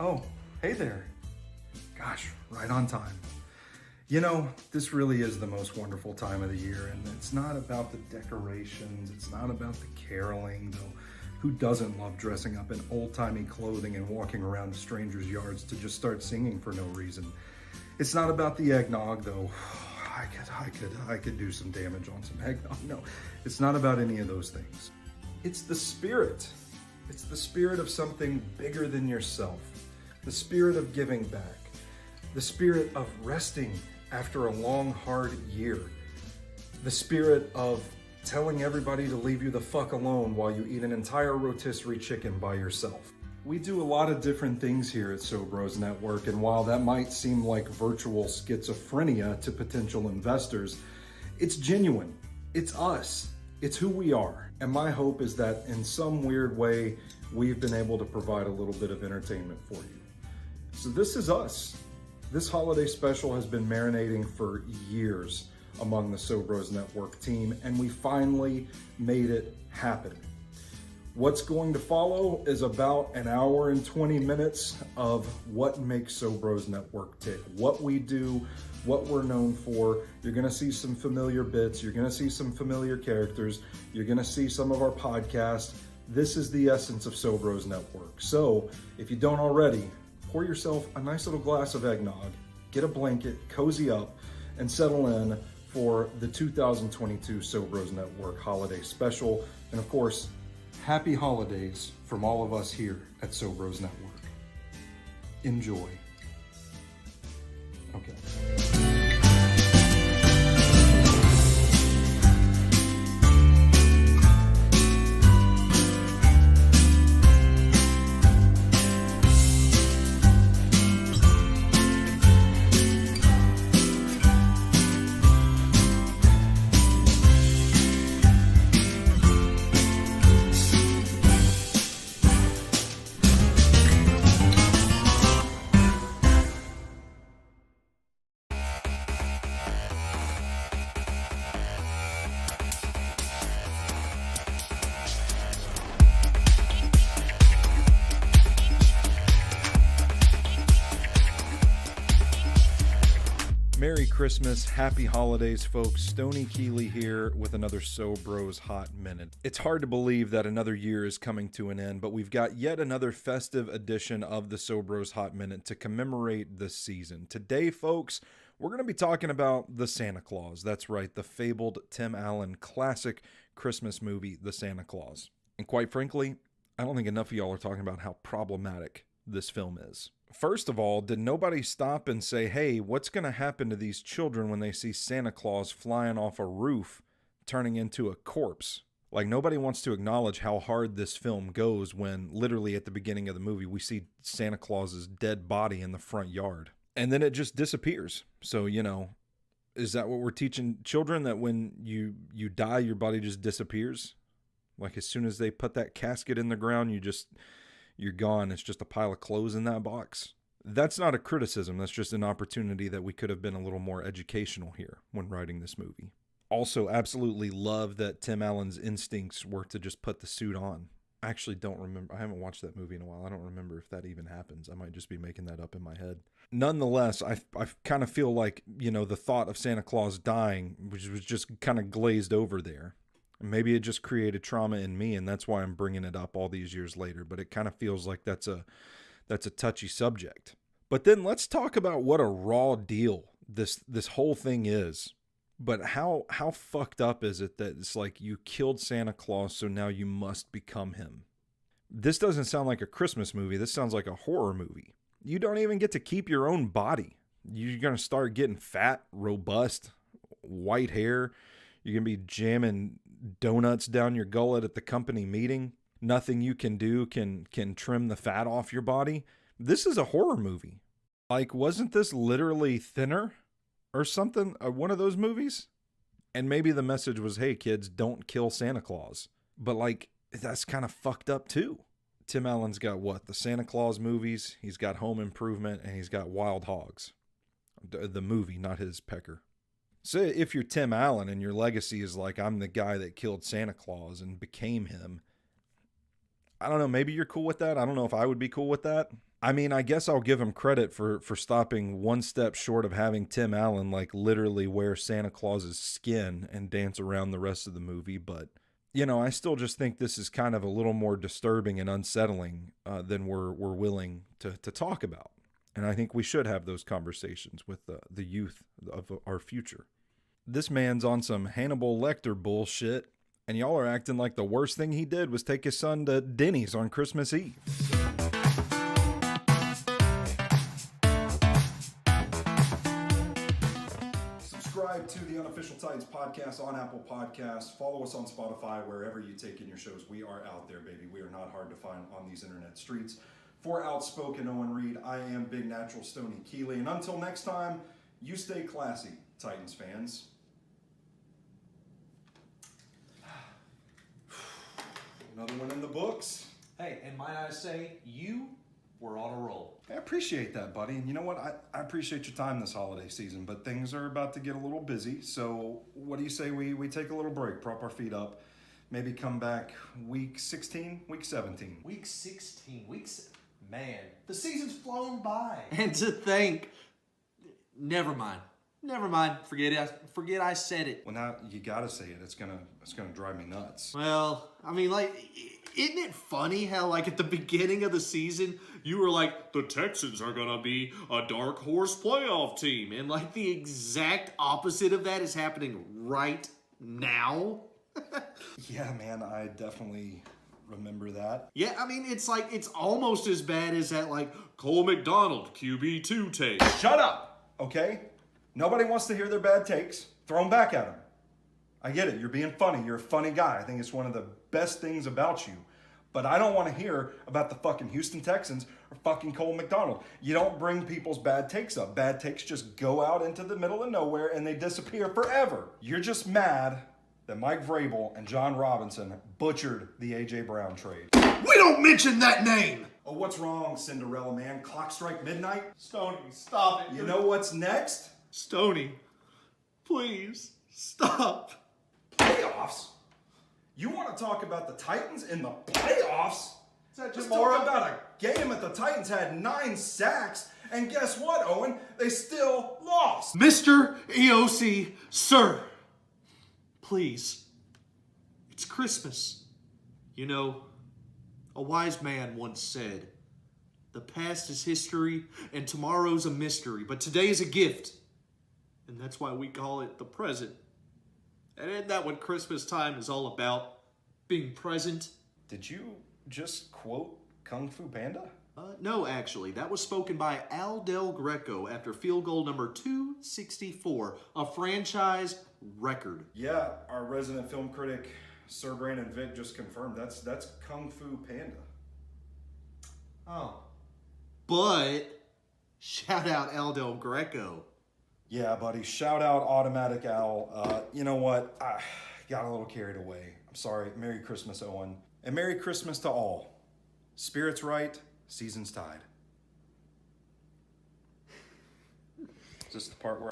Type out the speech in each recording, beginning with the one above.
Oh, hey there. Gosh, right on time. You know, this really is the most wonderful time of the year, and it's not about the decorations, it's not about the caroling, though who doesn't love dressing up in old-timey clothing and walking around strangers' yards to just start singing for no reason. It's not about the eggnog, though. I could do some damage on some eggnog. No, it's not about any of those things. It's the spirit. It's the spirit of something bigger than yourself. The spirit of giving back. The spirit of resting after a long, hard year. The spirit of telling everybody to leave you the fuck alone while you eat an entire rotisserie chicken by yourself. We do a lot of different things here at SoBros Network, and while that might seem like virtual schizophrenia to potential investors, it's genuine. It's us. It's who we are. And my hope is that in some weird way, we've been able to provide a little bit of entertainment for you. So this is us. This holiday special has been marinating for years among the SoBros Network team, and we finally made it happen. What's going to follow is about an hour and 20 minutes of what makes SoBros Network tick, what we do, what we're known for. You're gonna see some familiar bits, you're gonna see some familiar characters, you're gonna see some of our podcasts. This is the essence of SoBros Network. So if you don't already, pour yourself a nice little glass of eggnog, get a blanket, cozy up, and settle in for the 2022 SoBros Network Holiday Special. And of course, happy holidays from all of us here at SoBros Network. Enjoy. Okay. Merry Christmas, happy holidays, folks. Stony Keeley here with another SoBros Hot Minute. It's hard to believe that another year is coming to an end, but we've got yet another festive edition of the SoBros Hot Minute to commemorate this season. Today, folks, we're going to be talking about the Santa Claus. That's right, the fabled Tim Allen classic Christmas movie, The Santa Claus. And quite frankly, I don't think enough of y'all are talking about how problematic this film is. First of all, did nobody stop and say, hey, what's going to happen to these children when they see Santa Claus flying off a roof turning into a corpse? Like, nobody wants to acknowledge how hard this film goes when literally at the beginning of the movie we see Santa Claus's dead body in the front yard. And then it just disappears. So, you know, is that what we're teaching children, that when you die, your body just disappears? Like, as soon as they put that casket in the ground, you're gone. It's just a pile of clothes in that box. That's not a criticism. That's just an opportunity that we could have been a little more educational here when writing this movie. Also, absolutely love that Tim Allen's instincts were to just put the suit on. I actually don't remember. I haven't watched that movie in a while. I don't remember if that even happens. I might just be making that up in my head. Nonetheless, I kind of feel like, you know, the thought of Santa Claus dying, which was just kind of glazed over there. Maybe it just created trauma in me, and that's why I'm bringing it up all these years later. But it kind of feels like that's a touchy subject. But then let's talk about what a raw deal this whole thing is. But how fucked up is it that it's like you killed Santa Claus, so now you must become him? This doesn't sound like a Christmas movie. This sounds like a horror movie. You don't even get to keep your own body. You're going to start getting fat, robust, white hair. You're going to be jamming donuts down your gullet at the company meeting. Nothing you can do can trim the fat off your body. This is a horror movie. Like, wasn't this literally Thinner or something? One of those movies? And maybe the message was, hey, kids, don't kill Santa Claus. But, like, that's kind of fucked up, too. Tim Allen's got what? The Santa Claus movies. He's got Home Improvement, and he's got Wild Hogs. The movie, not his pecker. So if you're Tim Allen and your legacy is like, I'm the guy that killed Santa Claus and became him, I don't know, maybe you're cool with that. I don't know if I would be cool with that. I mean, I guess I'll give him credit for stopping one step short of having Tim Allen like literally wear Santa Claus's skin and dance around the rest of the movie. But I still just think this is kind of a little more disturbing and unsettling than we're willing to talk about. And I think we should have those conversations with the youth of our future. This man's on some Hannibal Lecter bullshit, and y'all are acting like the worst thing he did was take his son to Denny's on Christmas Eve. Subscribe to the Unofficial Titans podcast on Apple Podcasts. Follow us on Spotify, wherever you take in your shows. We are out there, baby. We are not hard to find on these internet streets. For Outspoken Owen Reed, I am Big Natural Stoney Keeley. And until next time, you stay classy, Titans fans. Another one in the books. Hey, and might I say, you were on a roll. I appreciate that, buddy. And you know what? I appreciate your time this holiday season, but things are about to get a little busy. So what do you say we take a little break, prop our feet up, maybe come back week 16, week 17? Week 16, man, the season's flown by. And to think, never mind. Forget I said it. Well, now you gotta say it. It's gonna drive me nuts. Well, I mean, like, isn't it funny how, like, at the beginning of the season, you were like, the Texans are gonna be a dark horse playoff team, and like the exact opposite of that is happening right now. Yeah, man, I definitely remember that. Yeah, I mean, it's like, it's almost as bad as that, like, Cole McDonald QB2 take. Shut up, okay? Nobody wants to hear their bad takes. Throw them back at them. I get it. You're being funny. You're a funny guy. I think it's one of the best things about you. But I don't want to hear about the fucking Houston Texans or fucking Cole McDonald. You don't bring people's bad takes up. Bad takes just go out into the middle of nowhere and they disappear forever. You're just mad that Mike Vrabel and John Robinson butchered the A.J. Brown trade. We don't mention that name! Oh, what's wrong, Cinderella man? Clock strike midnight? Stoney, stop it. You know what's next? Stoney, please, stop. Playoffs? You want to talk about the Titans in the playoffs? Let's talk about a game that the Titans had 9 sacks, and guess what, Owen? They still lost. Mr. EOC, sir, please, it's Christmas. You know, a wise man once said, the past is history and tomorrow's a mystery, but today is a gift. And that's why we call it the present. And isn't that what Christmas time is all about? Being present? Did you just quote Kung Fu Panda? No, actually. That was spoken by Al Del Greco after field goal number 264, a franchise record. Yeah, our resident film critic, Sir Brandon Vick, just confirmed that's Kung Fu Panda. Oh. But, shout out Al Del Greco. Yeah, buddy. Shout out Automatic Al. You know what? I got a little carried away. I'm sorry. Merry Christmas, Owen. And Merry Christmas to all. Spirits right, seasons tied. Is this the part where...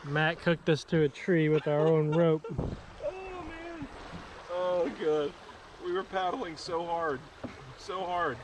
Matt hooked us to a tree with our own rope. Oh, man. Oh, good. We were paddling so hard. So hard.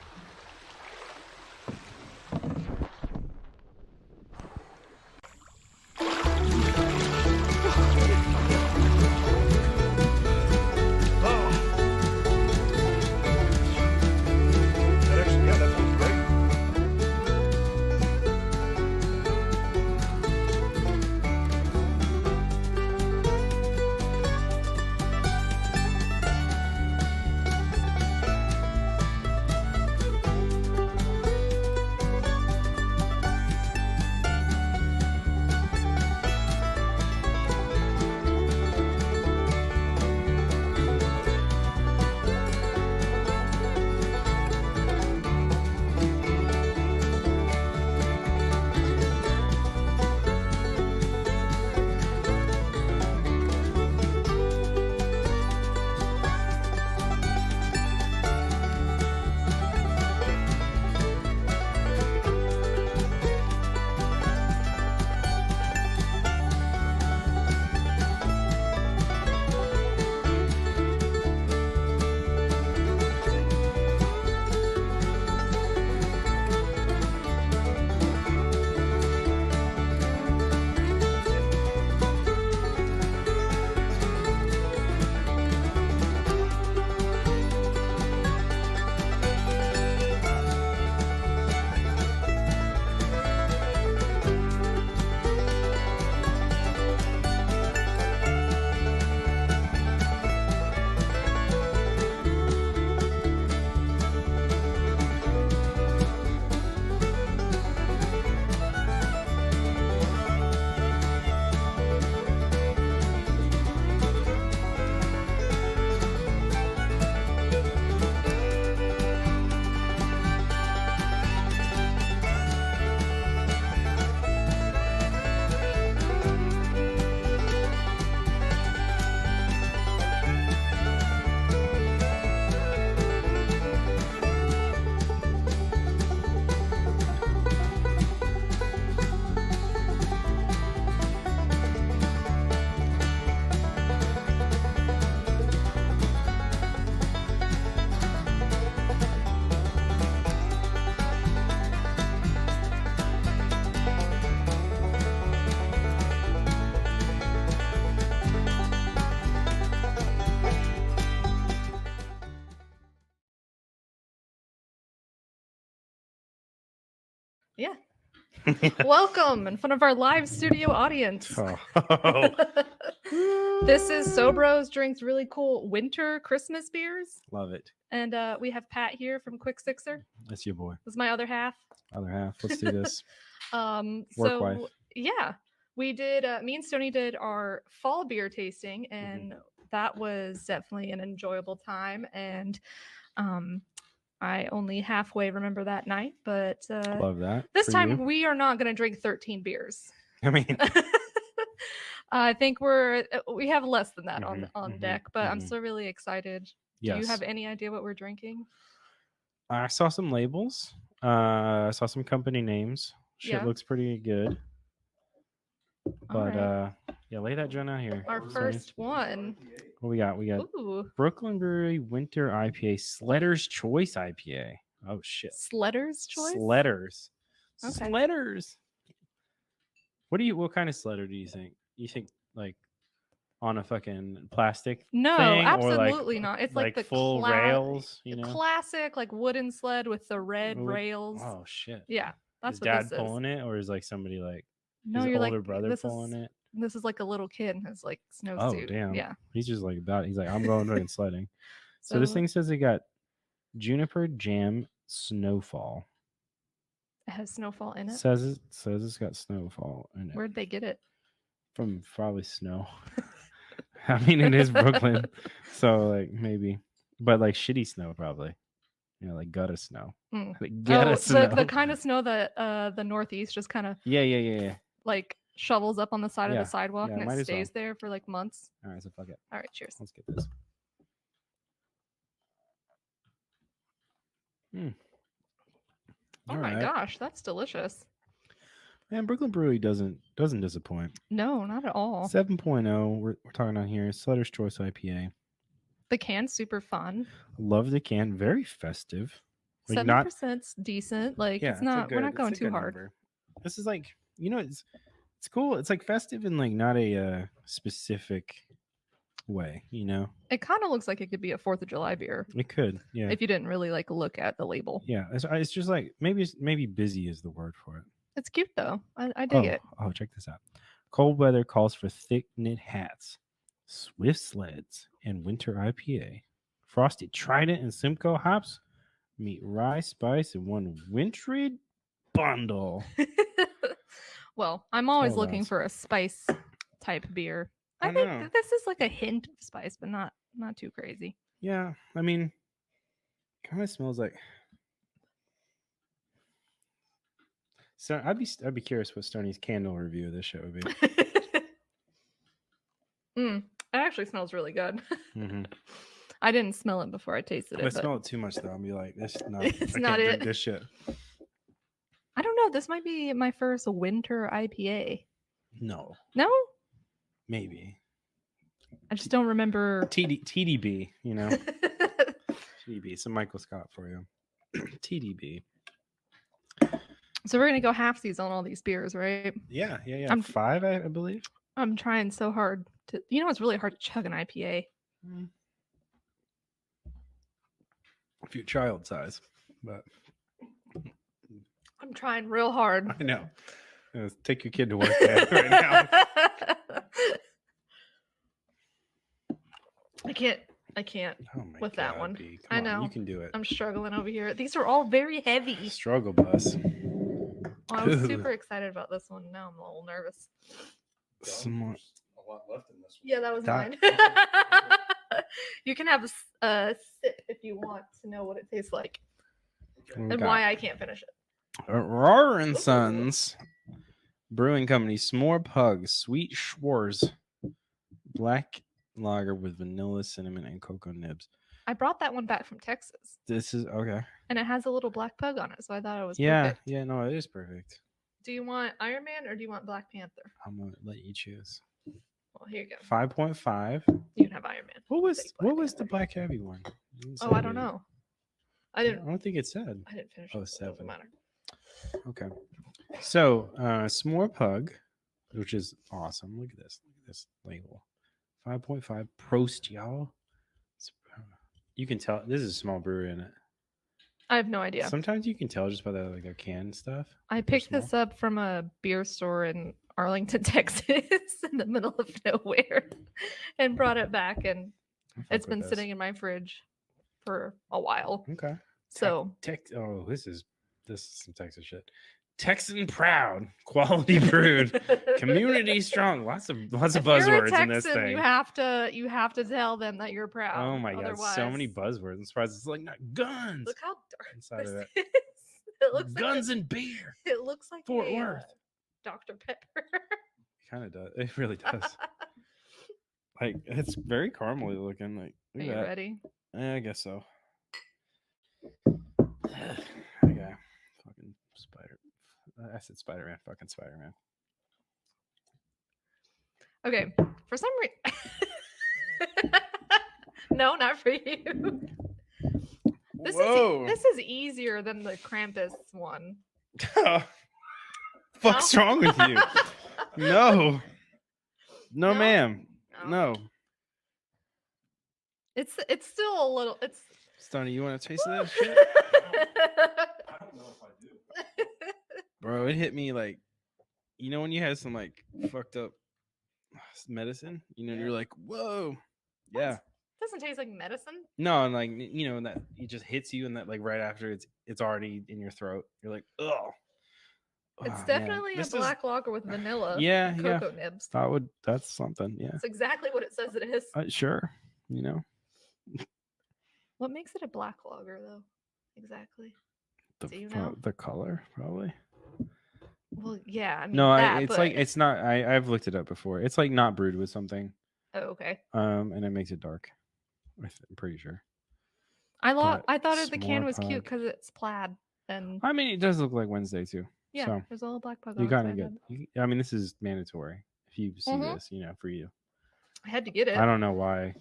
Yeah. Welcome in front of our live studio audience. This is SoBros drinks really cool winter Christmas beers. Love it. And we have Pat here from Quick Sixer. That's your boy. This is my other half. Other half. Let's do this. So wife. yeah, we did. Me and Stoney did our fall beer tasting, and that was definitely an enjoyable time. And I only halfway remember that night, but Love that. this for time you. we are not going to drink 13 beers. I mean, I think we have less than that on mhm, deck, but I'm mhm. still really excited. yes. Do you have any idea what we're drinking? I saw some labels. I saw some company names. Shit Yeah. looks pretty good. All But right. yeah, lay that Jen out here. Our Sonny. first one. What we got? We got Ooh, Brooklyn Brewery Winter IPA, Sledder's Choice IPA. Oh shit. Sledder's Choice. Sledders. Okay. Sledders. What kind of sledder do you think? You think like on a fucking plastic No, thing, or absolutely not. It's like the full rails, you the know? classic like wooden sled with the red Wood- rails. Oh shit. Yeah, that's Is what dad this is. pulling it, or is like somebody like No, his you're older like brother this pulling is it? this is like a little kid in his like snowsuit. Oh damn. Yeah. He's just like about it. He's like, I'm going fucking sledding. So this thing says it got Juniper Jam Snowfall. It has snowfall in it. Says it's got snowfall in it. Where'd they get it? From probably snow. I mean, it is Brooklyn, so like maybe, but like shitty snow probably. You know, like gutter snow. Mm. Like gutter snow. The kind of snow that the Northeast just kind of Yeah. like shovels up on the side of Yeah, the sidewalk yeah, and might it as well. stays there for like months. All right, so fuck it. All right, cheers. Let's get this. Oh All my right. gosh, that's delicious. Man, Brooklyn Brewery doesn't disappoint. No, not at all. 7.0, we're talking on here. Sledder's Choice IPA. The can's super fun. Love the can. Very festive. Like 7%'s decent. Like yeah, it's not. We're not it's going a too good hard. number. This is like, you know, it's cool. It's like festive in like not a specific way, you know. It kind of looks like it could be a 4th of July beer It could, yeah. if you didn't really like look at the label. Yeah, it's just like maybe busy is the word for it. It's cute though. I dig it. Oh, check this out. Cold weather calls for thick knit hats, swift sleds, and winter IPA. Frosted Trident and Simcoe hops meet rye spice in one wintry bundle. Well, I'm always Hold looking on. for a spice type beer. I I think know. this is like a hint of spice, but not too crazy. Yeah, I mean, kind of smells like. So I'd be curious what Stoney's candle review of this shit would be. It actually smells really good. Mm-hmm. I didn't smell it before I tasted If I it. But smell it too much though, I'll be like, this is not. It's I not can't drink it. this shit. I don't know. This might be my first winter IPA. No, No, maybe I just don't remember. TDB. You know, TDB. It's a Michael Scott for you. TDB. So we're gonna go halfsies on all these beers, right? Yeah. I'm- 5, I believe. I'm trying so hard to. You know, it's really hard to chug an IPA. If you're child size, but I'm trying real hard. I know. Take your kid to work right now. I can't Oh my with that one. B. I Come on, know. you can do it. I'm struggling over here. These are all very heavy. Struggle bus. I was Ooh. super excited about this one. Now I'm a little nervous. Smart. A lot left in this one. Yeah, that was That- mine. You can have a sip if you want to know what it tastes like and why I can't finish it. Roar and Sons Brewing Company, S'more Pug, Sweet Schwarz, Black Lager with vanilla, cinnamon, and cocoa nibs. I brought that one back from Texas, This is okay. and it has a little black pug on it, so I thought it was Yeah, perfect. yeah, no, it is perfect. Do you want Iron Man or do you want Black Panther? I'm gonna let you choose. Well, here you go. 5.5. You can have Iron Man. What was Take Black the Panther. Black Heavy one? It didn't Oh, say I don't it. know. I I didn't. don't think it said. I didn't finish. Oh, it, so it doesn't 7. matter. Okay. So, S'more Pug, which is awesome. Look at this. Look at this label. 5.5. Prost, y'all. You can tell this is a small brewery in it. I have no idea. Sometimes you can tell just by the like their can stuff. I They're picked small. this up from a beer store in Arlington, Texas, in the middle of nowhere, and brought it back, and I fuck it's with been this. sitting in my fridge for a while. Okay. So Oh, this is some Texas shit. Texan proud, quality brewed, community strong. Lots of if you're a buzzwords in this Texan, thing. you have to tell them that you're proud. Oh my god, so many Otherwise- buzzwords. I'm surprised it's like not guns Look how dark inside of this it. is. It looks Guns like and beer. it looks like Fort a, Worth. Dr. Pepper. It kind of does. It really does. Like it's very caramely looking. Like Are look you at that. ready? I guess so. Okay. Fucking Spider. I said Spider-Man. Fucking Spider-Man. Okay. For some reason, no, not for you. Whoa. This is easier than the Krampus one. Fuck's wrong with you? No. No, No? ma'am. No. No. It's still a little. It's. Stoney, you want to taste of that shit? I don't know if I do. Bro, it hit me like, you know, when you had some like fucked up medicine, you know, and you're like, whoa. Yeah. Doesn't taste like medicine. No, and like, you know, and that it just hits you, and that like right after it's already in your throat. You're like, oh. It's definitely a black lager with vanilla. Yeah, and yeah. cocoa nibs. That's something. Yeah. That's exactly what it says it is. Sure. You know. What makes it a black lager, though? Exactly. The, Do you know? the color, probably. Well, yeah. I mean, No, that, it's but... like it's not. I've looked it up before. It's like not brewed with something. Oh, okay. And it makes it dark. I'm pretty sure. I But thought the can s'more was cute pug. because it's plaid, and I mean, it does look like Wednesday too. yeah, So there's a little black bug. you on gotta it, so get. I mean, this is mandatory. If you see Mhm. this, you know, for you. I had to get it. I don't know why.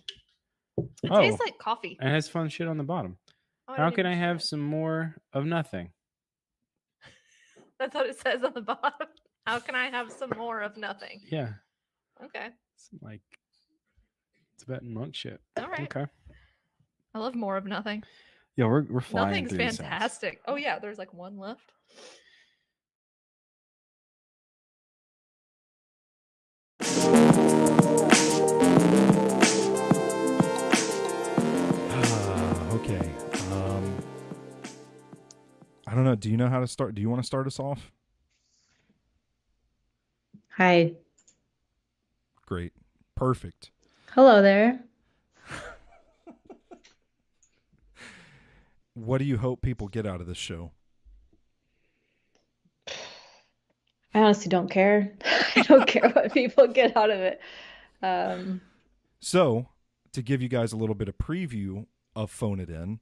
It Oh, tastes like coffee. and it has fun shit on the bottom. Oh, How didn't can even I see have it. some more of nothing? That's what it says on the bottom. How can I have some more of nothing? Yeah, Okay. some like Tibetan monk shit. All right. Okay. I love more of nothing. Yeah, we're flying. Nothing's through these things. fantastic. Oh yeah, there's like one left. Okay. I don't know. Do you know how to start? Do you want to start us off? Hi. Great. Perfect. Hello there. What do you hope people get out of this show? I honestly don't care. I don't care what people get out of it. So, to give you guys a little bit of preview of Phone It In,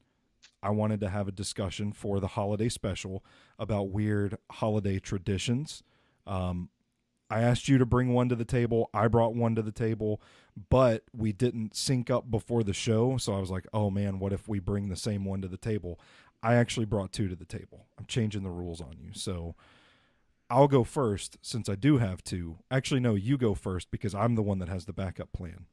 I wanted to have a discussion for the holiday special about weird holiday traditions. I asked you to bring one to the table. I brought one to the table, but we didn't sync up before the show. So I was like, oh man, what if we bring the same one to the table? I actually brought two to the table. I'm changing the rules on you. So I'll go first since I do have two. Actually, no, you go first because I'm the one that has the backup plan.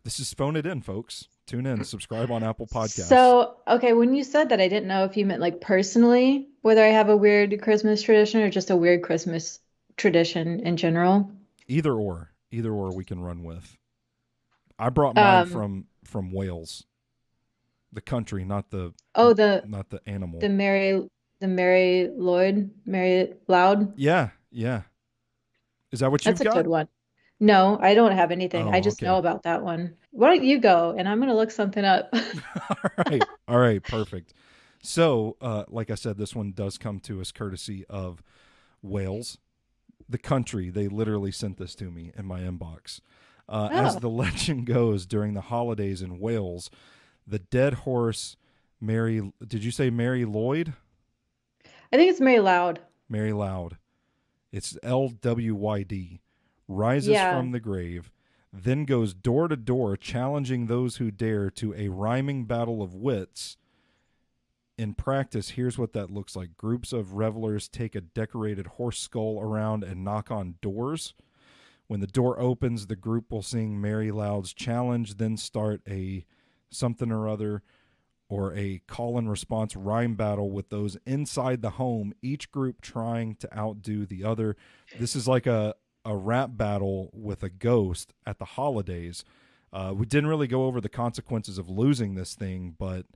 This is Phone It In, folks. Tune in, subscribe on Apple Podcasts. So, okay, when you said that, I didn't know if you meant like personally, whether I have a weird Christmas tradition or just a weird Christmas tradition in general. Either or we can run with. I brought mine from Wales, the country, not the animal. The Mary Loud. Yeah. Is that what you've That's a got? good one. No, I don't have anything. Oh, I just okay. know about that one. Why don't you go? And I'm gonna look something up. All right, perfect. So, like I said, this one does come to us courtesy of Wales, the country. They literally sent this to me in my inbox. As the legend goes, during the holidays in Wales, the dead horse Mary. Did you say Mary Lloyd? I think it's Mary Loud. Mary Loud. It's LWYD. Rises from the grave, then goes door to door, challenging those who dare to a rhyming battle of wits. In practice, here's what that looks like. Groups of revelers take a decorated horse skull around and knock on doors. When the door opens, the group will sing Mary Loud's challenge, then start a something or other. or a call and response rhyme battle with those inside the home, each group trying to outdo the other. This is like a rap battle with a ghost at the holidays. We didn't really go over the consequences of losing this thing, but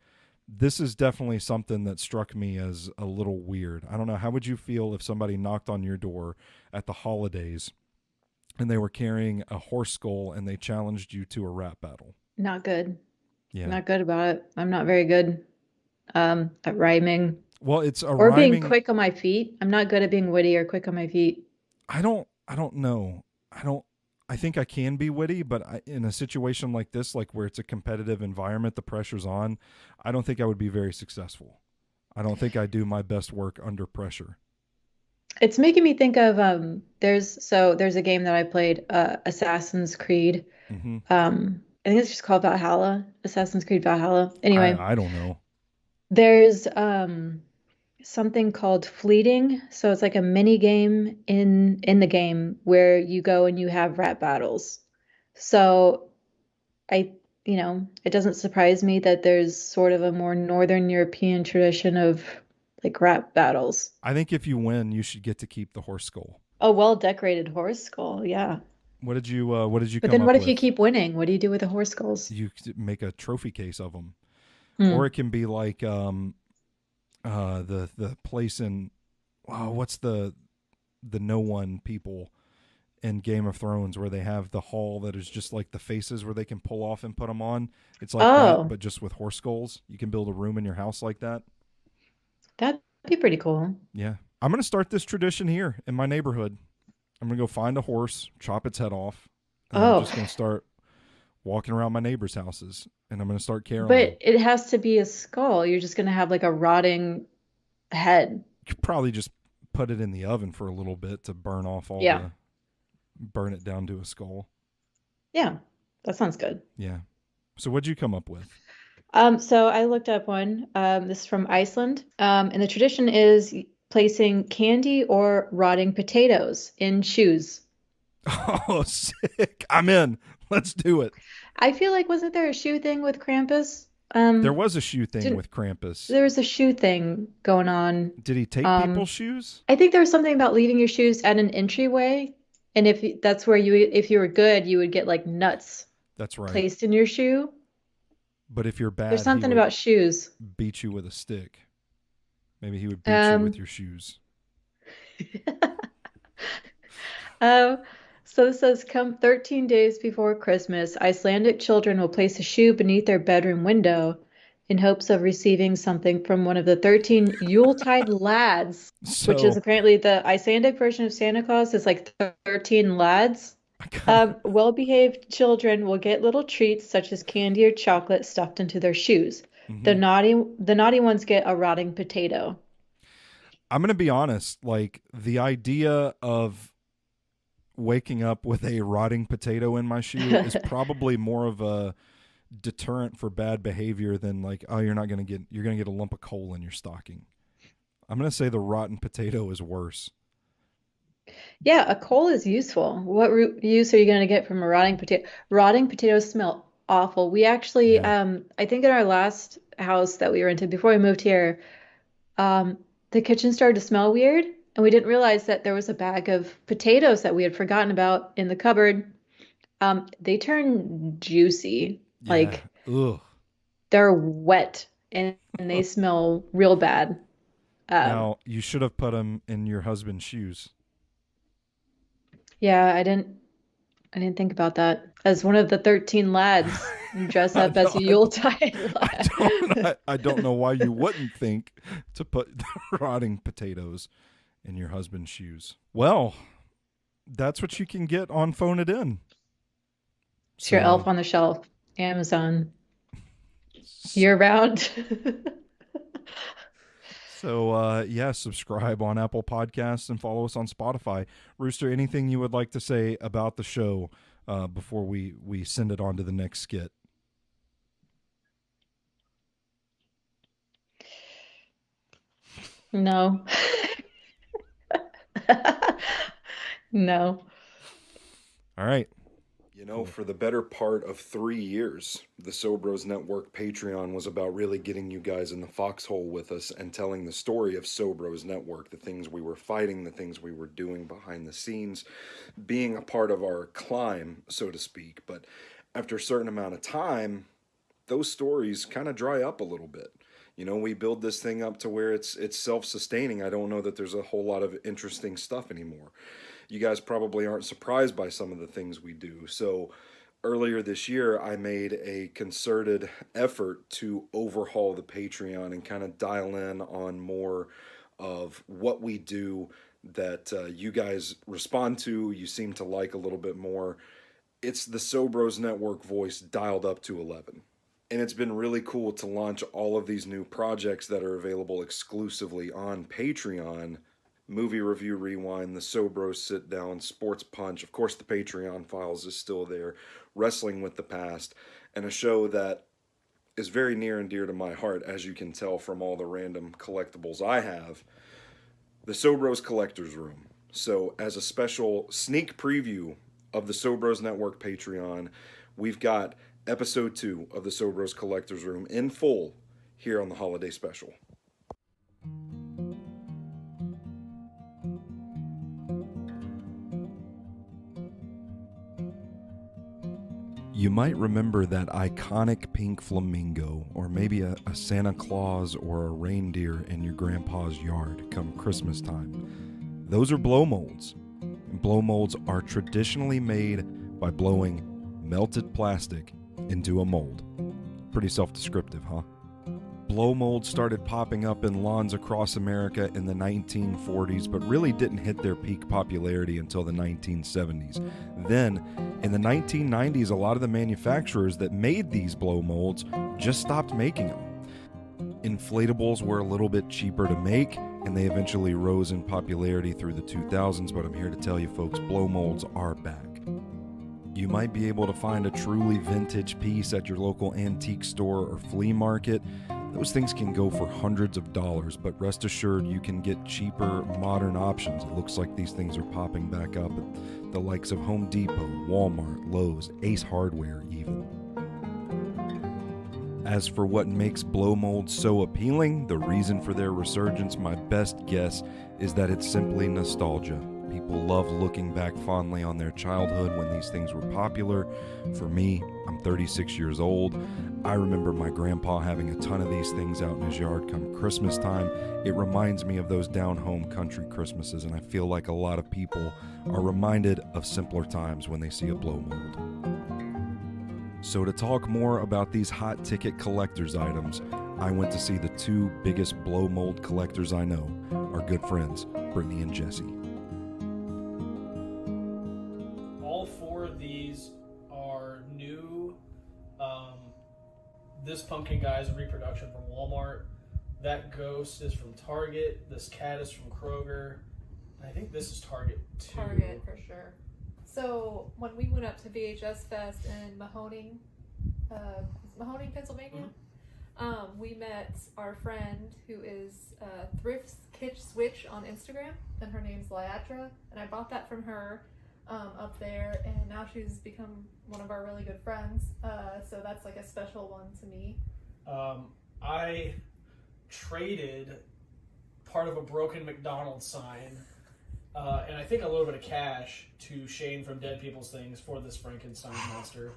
this is definitely something that struck me as a little weird. I don't know. How would you feel if somebody knocked on your door at the holidays and they were carrying a horse skull and they challenged you to a rap battle? Not good. Yeah. Not good about it. I'm not very good at rhyming Well, it's a or being rhyming. quick on my feet. I'm not good at being witty or quick on my feet. I don't know. I think I can be witty, but in a situation like this, like where it's a competitive environment, the pressure's on, I don't think I would be very successful. I don't think I do my best work under pressure. It's making me think of there's a game that I played, Assassin's Creed. Mm-hmm. I think it's just called Valhalla, Assassin's Creed Valhalla. Anyway, I don't know. there's something called fleeting. So it's like a mini game in the game where you go and you have rap battles. So I, it doesn't surprise me that there's sort of a more Northern European tradition of like rap battles. I think if you win, you should get to keep the horse skull. A well-decorated horse skull, yeah. What did you But come then up what if with? you keep winning? What do you do with the horse skulls? You make a trophy case of them, Hmm. or it can be like the place in what's the no one people in Game of Thrones where they have the hall that is just like the faces where they can pull off and put them on. It's like that, but just with horse skulls. You can build a room in your house like that. That'd be pretty cool. Yeah, I'm gonna start this tradition here in my neighborhood. I'm gonna go find a horse, chop its head off, and I'm just gonna start walking around my neighbors' houses, and I'm gonna start caroling. But it has to be a skull. You're just gonna have like a rotting head. You could probably just put it in the oven for a little bit to burn off all burn it down to a skull. Yeah, that sounds good. Yeah. So what'd you come up with? So I looked up one. This is from Iceland. And the tradition is placing candy or rotting potatoes in shoes. Oh, sick. I'm in. Let's do it. I feel like wasn't there a shoe thing with Krampus? There was a shoe thing didn't- with Krampus. There was a shoe thing going on. Did he take people's shoes? I think there was something about leaving your shoes at an entryway, and that's where if you were good, you would get like nuts That's right. placed in your shoe. But if you're bad, There's he something would about shoes. beat you with a stick. Maybe he would beat you with your shoes. So this says, come 13 days before Christmas, Icelandic children will place a shoe beneath their bedroom window in hopes of receiving something from one of the 13 Yuletide lads, which is apparently the Icelandic version of Santa Claus is like 13 lads. Well-behaved children will get little treats such as candy or chocolate stuffed into their shoes. Mm-hmm. The naughty ones get a rotting potato. I'm going to be honest, like the idea of waking up with a rotting potato in my shoe is probably more of a deterrent for bad behavior than like, oh, you're going to get a lump of coal in your stocking. I'm going to say the rotten potato is worse. Yeah, a coal is useful. What use are you going to get from a rotting potato? Rotting potatoes smell awful. We actually, I think in our last house that we rented before we moved here, the kitchen started to smell weird, and we didn't realize that there was a bag of potatoes that we had forgotten about in the cupboard. They turn juicy, like they're wet, and they smell real bad. Now, you should have put them in your husband's shoes. Yeah, I didn't think about that. As one of the 13 lads, you dress up as a Yuletide lad. I don't know why you wouldn't think to put the rotting potatoes in your husband's shoes. Well, that's what you can get on Phone It In. It's your elf on the shelf, Amazon, year round. So, subscribe on Apple Podcasts and follow us on Spotify. Rooster, anything you would like to say about the show before we send it on to the next skit? No. No. All right. You know, for the better part of 3 years, the SoBros Network Patreon was about really getting you guys in the foxhole with us and telling the story of SoBros Network, the things we were fighting, the things we were doing behind the scenes, being a part of our climb, so to speak. But after a certain amount of time, those stories kind of dry up a little bit. You know, we build this thing up to where it's self-sustaining. I don't know that there's a whole lot of interesting stuff anymore. You guys probably aren't surprised by some of the things we do. So earlier this year, I made a concerted effort to overhaul the Patreon and kind of dial in on more of what we do that you guys respond to, you seem to like a little bit more. It's the SoBros Network voice dialed up to 11. And it's been really cool to launch all of these new projects that are available exclusively on Patreon. Movie Review Rewind, the SoBros Sit Down, Sports Punch, of course the Patreon Files is still there, Wrestling with the Past, and a show that is very near and dear to my heart, as you can tell from all the random collectibles I have, the SoBros Collector's Room. So as a special sneak preview of the SoBros Network Patreon, we've got episode 2 of the SoBros Collector's Room in full here on the holiday special. You might remember that iconic pink flamingo, or maybe a Santa Claus or a reindeer in your grandpa's yard come Christmas time. Those are blow molds. And blow molds are traditionally made by blowing melted plastic into a mold. Pretty self-descriptive, huh? Blow molds started popping up in lawns across America in the 1940s, but really didn't hit their peak popularity until the 1970s. Then, in the 1990s, a lot of the manufacturers that made these blow molds just stopped making them. Inflatables were a little bit cheaper to make, and they eventually rose in popularity through the 2000s, but I'm here to tell you folks, blow molds are back. You might be able to find a truly vintage piece at your local antique store or flea market. Those things can go for hundreds of dollars, but rest assured you can get cheaper, modern options. It looks like these things are popping back up at the likes of Home Depot, Walmart, Lowe's, Ace Hardware even. As for what makes blow molds so appealing, the reason for their resurgence, my best guess, is that it's simply nostalgia. People love looking back fondly on their childhood when these things were popular. For me, I'm 36 years old. I remember my grandpa having a ton of these things out in his yard come Christmas time. It reminds me of those down-home country Christmases, and I feel like a lot of people are reminded of simpler times when they see a blow mold. So to talk more about these hot ticket collector's items, I went to see the 2 biggest blow mold collectors I know, our good friends, Brittany and Jesse. All 4 of these are new. This pumpkin guy is a reproduction from Walmart. That ghost is from Target. This cat is from Kroger. I think this is Target too. Target for sure. So when we went up to VHS Fest in Mahoning, Pennsylvania, we met our friend who is Thrift Kitsch Switch on Instagram, and her name's Lyatra, and I bought that from her up there, and now she's become one of our really good friends. So that's like a special one to me. I traded part of a broken McDonald's sign and I think a little bit of cash to Shane from Dead People's Things for this Frankenstein monster.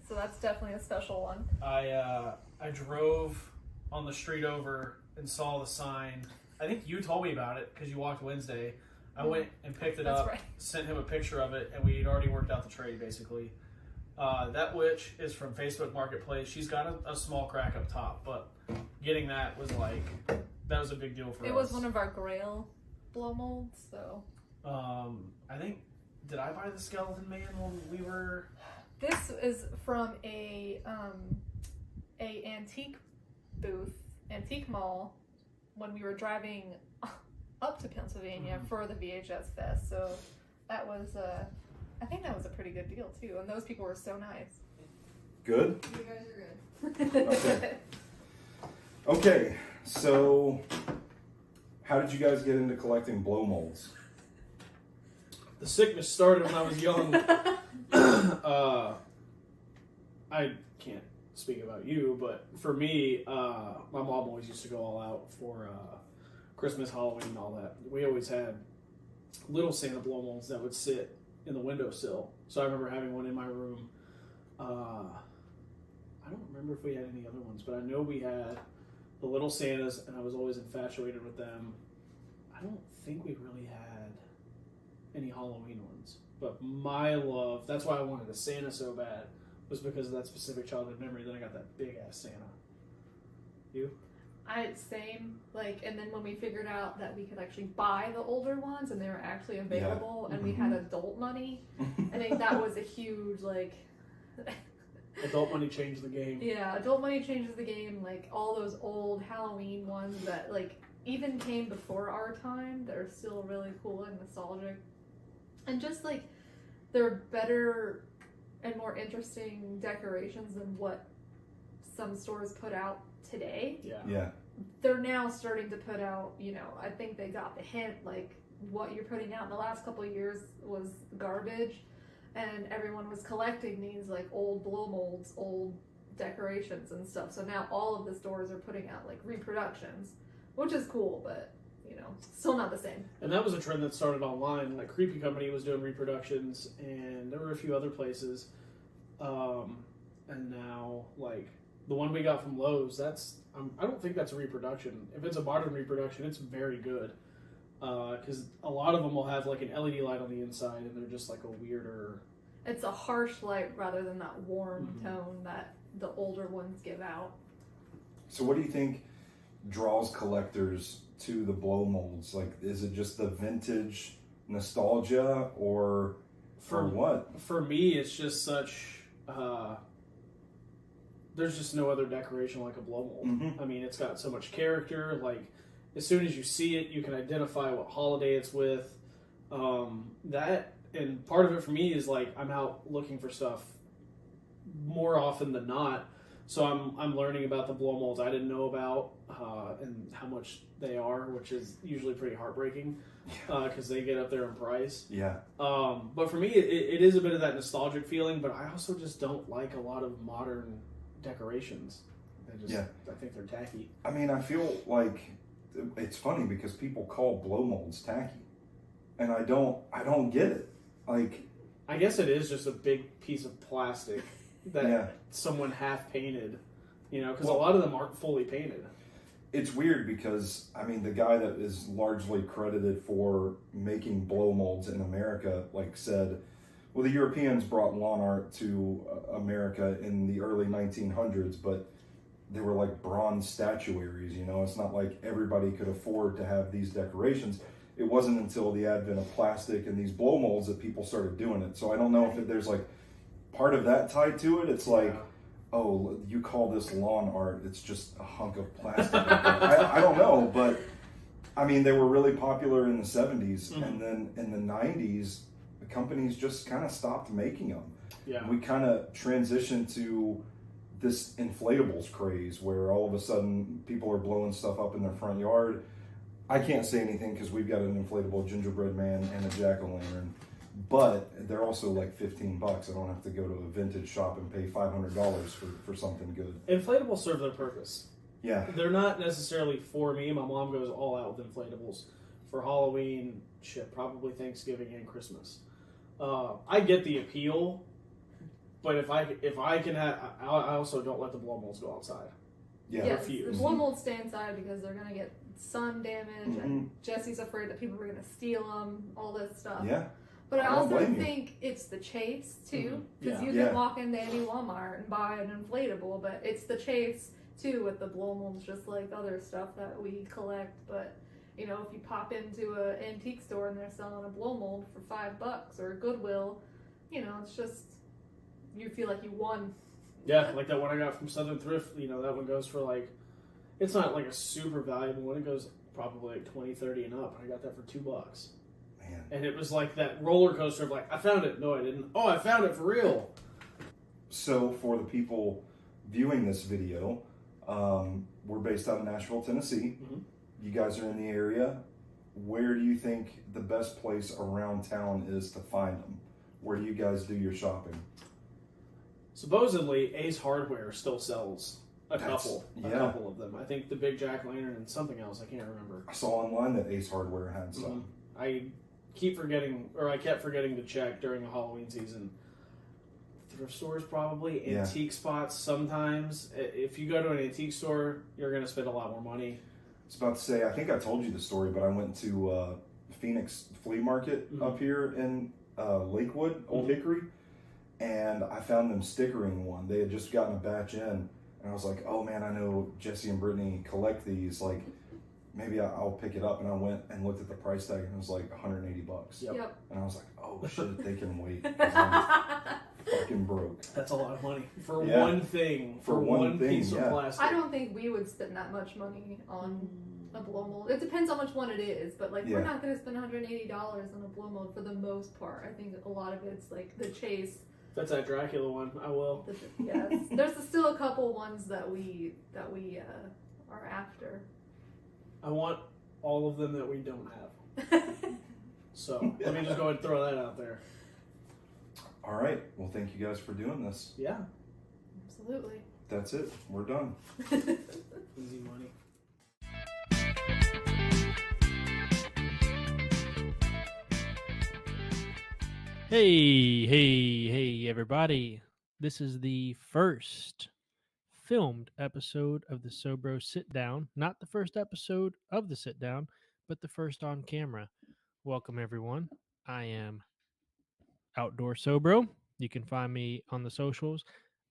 So that's definitely a special one. I drove on the street over and saw the sign. I think you told me about it because you walked Wednesday. I went and picked it up, sent him a picture of it, and we had already worked out the trade, basically. That witch is from Facebook Marketplace. She's got a small crack up top, but getting that was that was a big deal for us. It was one of our Grail blow molds, so. I think, did I buy the Skeleton Man when we were... This is from a antique booth, antique mall, when we were driving up to Pennsylvania for the VHS Fest. So that was, I think that was a pretty good deal too. And those people were so nice. Good? You guys are good. Okay. Okay, so how did you guys get into collecting blow molds? The sickness started when I was young. I can't speak about you, but for me, my mom always used to go all out for Christmas, Halloween, and all that. We always had little Santa blow molds that would sit in the windowsill. So I remember having one in my room. I don't remember if we had any other ones, but I know we had the little Santas, and I was always infatuated with them. I don't think we really had any Halloween ones, but my love, that's why I wanted a Santa so bad, was because of that specific childhood memory. Then I got that big ass Santa. You? Same, like, and then when we figured out that we could actually buy the older ones and they were actually available, and we had adult money, I think that was a huge, like... Adult money changed the game. Yeah, adult money changes the game. Like, all those old Halloween ones that, like, even came before our time, that are still really cool and nostalgic. And just, like, they're better and more interesting decorations than what some stores put out today. Yeah. They're now starting to put out, you know, I think they got the hint, like, what you're putting out in the last couple of years was garbage, and everyone was collecting these, like, old blow molds, old decorations and stuff. So now all of the stores are putting out, like, reproductions, which is cool, but, you know, still not the same. And that was a trend that started online. Like, Creepy Company was doing reproductions, and there were a few other places. And now, like, the one we got from Lowe's, that's... I don't think that's a reproduction. If it's a modern reproduction, it's very good. Because a lot of them will have, like, an LED light on the inside, and they're just, like, a weirder... It's a harsh light rather than that warm tone that the older ones give out. So what do you think draws collectors to the blow molds? Like, is it just the vintage nostalgia, or for what? For me, it's just such... there's just no other decoration like a blow mold. I mean, it's got so much character. Like, as soon as you see it, you can identify what holiday it's with. And part of it for me is, like, I'm out looking for stuff more often than not. So I'm learning about the blow molds I didn't know about, and how much they are, which is usually pretty heartbreaking, because they get up there in price. Yeah. But for me, it is a bit of that nostalgic feeling, but I also just don't like a lot of modern decorations. I think they're tacky. I mean, I feel like it's funny because people call blow molds tacky, and I don't get it. Like, I guess it is just a big piece of plastic that someone half painted, you know, because a lot of them aren't fully painted. It's weird because, I mean, the guy that is largely credited for making blow molds in America, like, said, well, the Europeans brought lawn art to America in the early 1900s, but they were like bronze statuaries, you know? It's not like everybody could afford to have these decorations. It wasn't until the advent of plastic and these blow molds that people started doing it. So I don't know if there's, like, part of that tied to it. It's like, oh, you call this lawn art, it's just a hunk of plastic. I don't know, but I mean, they were really popular in the 70s, and then in the 90s, the companies just kind of stopped making them. Yeah. And we kind of transitioned to this inflatables craze where all of a sudden people are blowing stuff up in their front yard. I can't say anything because we've got an inflatable gingerbread man and a jack-o'-lantern, but they're also like $15. I don't have to go to a vintage shop and pay $500 for something good. Inflatables serve their purpose. Yeah. They're not necessarily for me. My mom goes all out with inflatables for Halloween, probably Thanksgiving and Christmas. I get the appeal, but if I can have, I also don't let the blow molds go outside. Yeah. Yes, the blow molds stay inside because they're going to get sun damage, and Jesse's afraid that people are going to steal them, all this stuff. Yeah. But I also blame you. think it's the chase, too, because Yeah. you can walk into any Walmart and buy an inflatable, but it's the chase, too, with the blow molds, just like other stuff that we collect. But, you know, if you pop into an antique store and they're selling a blow mold for $5 or a Goodwill, you know, it's just, you feel like you won. Yeah, like that one I got from Southern Thrift, you know, that one goes for, like, it's not like a super valuable one. It goes probably like 20, 30 and up. I got that for $2. Man. And it was like that roller coaster of like, I found it. No, I didn't. Oh, I found it for real. So for the people viewing this video, we're based out of Nashville, Tennessee. You guys are in the area. where do you think the best place around town is to find them? Where do you guys do your shopping? Supposedly, Ace Hardware still sells a That's- couple yeah. of them. I think the big jack-o'-lantern and something else. I can't remember. I saw online that Ace Hardware had some. I kept forgetting to check during the Halloween season. Thrift stores, probably. Yeah. Antique spots sometimes. If you go to an antique store, you're going to spend a lot more money. I was about to say, I think I told you the story, but I went to Phoenix Flea Market up here in Lakewood, Old Hickory, and I found them stickering one. They had just gotten a batch in, and I was like, oh man, I know Jesse and Brittany collect these. Like, maybe I'll pick it up. And I went and looked at the price tag, and it was like $180. Yep. And I was like, oh shit, they can wait. 'Cause I'm fucking broke. That's a lot of money for Yeah. one thing. For one thing, piece yeah. of plastic. I don't think we would spend that much money on a blow mold. It depends on which one it is, but like Yeah. we're not going to spend $180 on a blow mold for the most part. I think a lot of it's like the chase. If that's that Dracula one, I will. Yes, there's still a couple ones that we are after. I want all of them that we don't have. So let me just go ahead and throw that out there. All right. Well, thank you guys for doing this. Yeah, Absolutely. That's it. We're done. easy money. Hey, everybody. This is the first filmed episode of the SoBros Sit Down. Not the first episode of the Sit Down, but the first on camera. Welcome, everyone. I am Outdoor SoBro. You can find me on the socials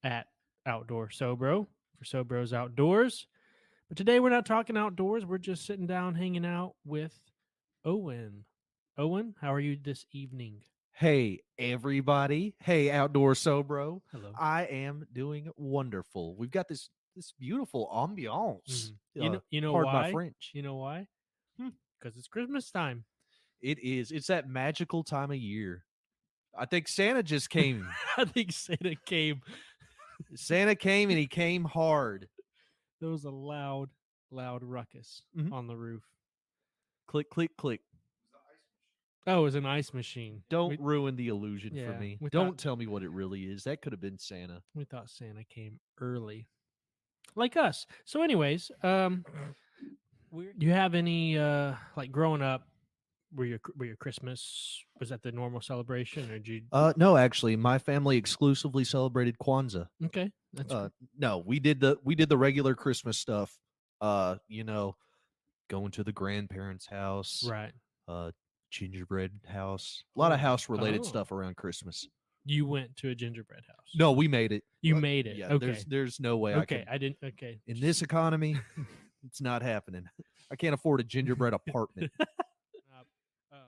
at Outdoor SoBro for SoBros Outdoors. But today we're not talking outdoors. We're just sitting down, hanging out with Owen. Owen, how are you this evening? Hey, everybody. Hey, Outdoor SoBro. Hello. I am doing wonderful. We've got this beautiful ambiance. You know pardon why? my French. You know why? Because it's Christmas time. It is. It's that magical time of year. I think Santa just came. I think Santa came. Santa came and he came hard. There was a loud ruckus on the roof. Click, click, click. Oh, it was an ice machine. Don't ruin the illusion for yeah, me. we Don't thought- tell me what it really is. That could have been Santa. We thought Santa came early, like us. So, anyways, do you have any like growing up? Were your Christmas, was that the normal celebration, or did you? No, actually, my family exclusively celebrated Kwanzaa. Okay, that's No, we did the regular Christmas stuff. You know, going to the grandparents' house, right. Gingerbread house, a lot of house related Oh. stuff around Christmas. You went to a gingerbread house. No, we made it. You made it. Yeah, okay. there's no way Okay, I didn't. Okay. in this economy, it's not happening. I can't afford a gingerbread apartment.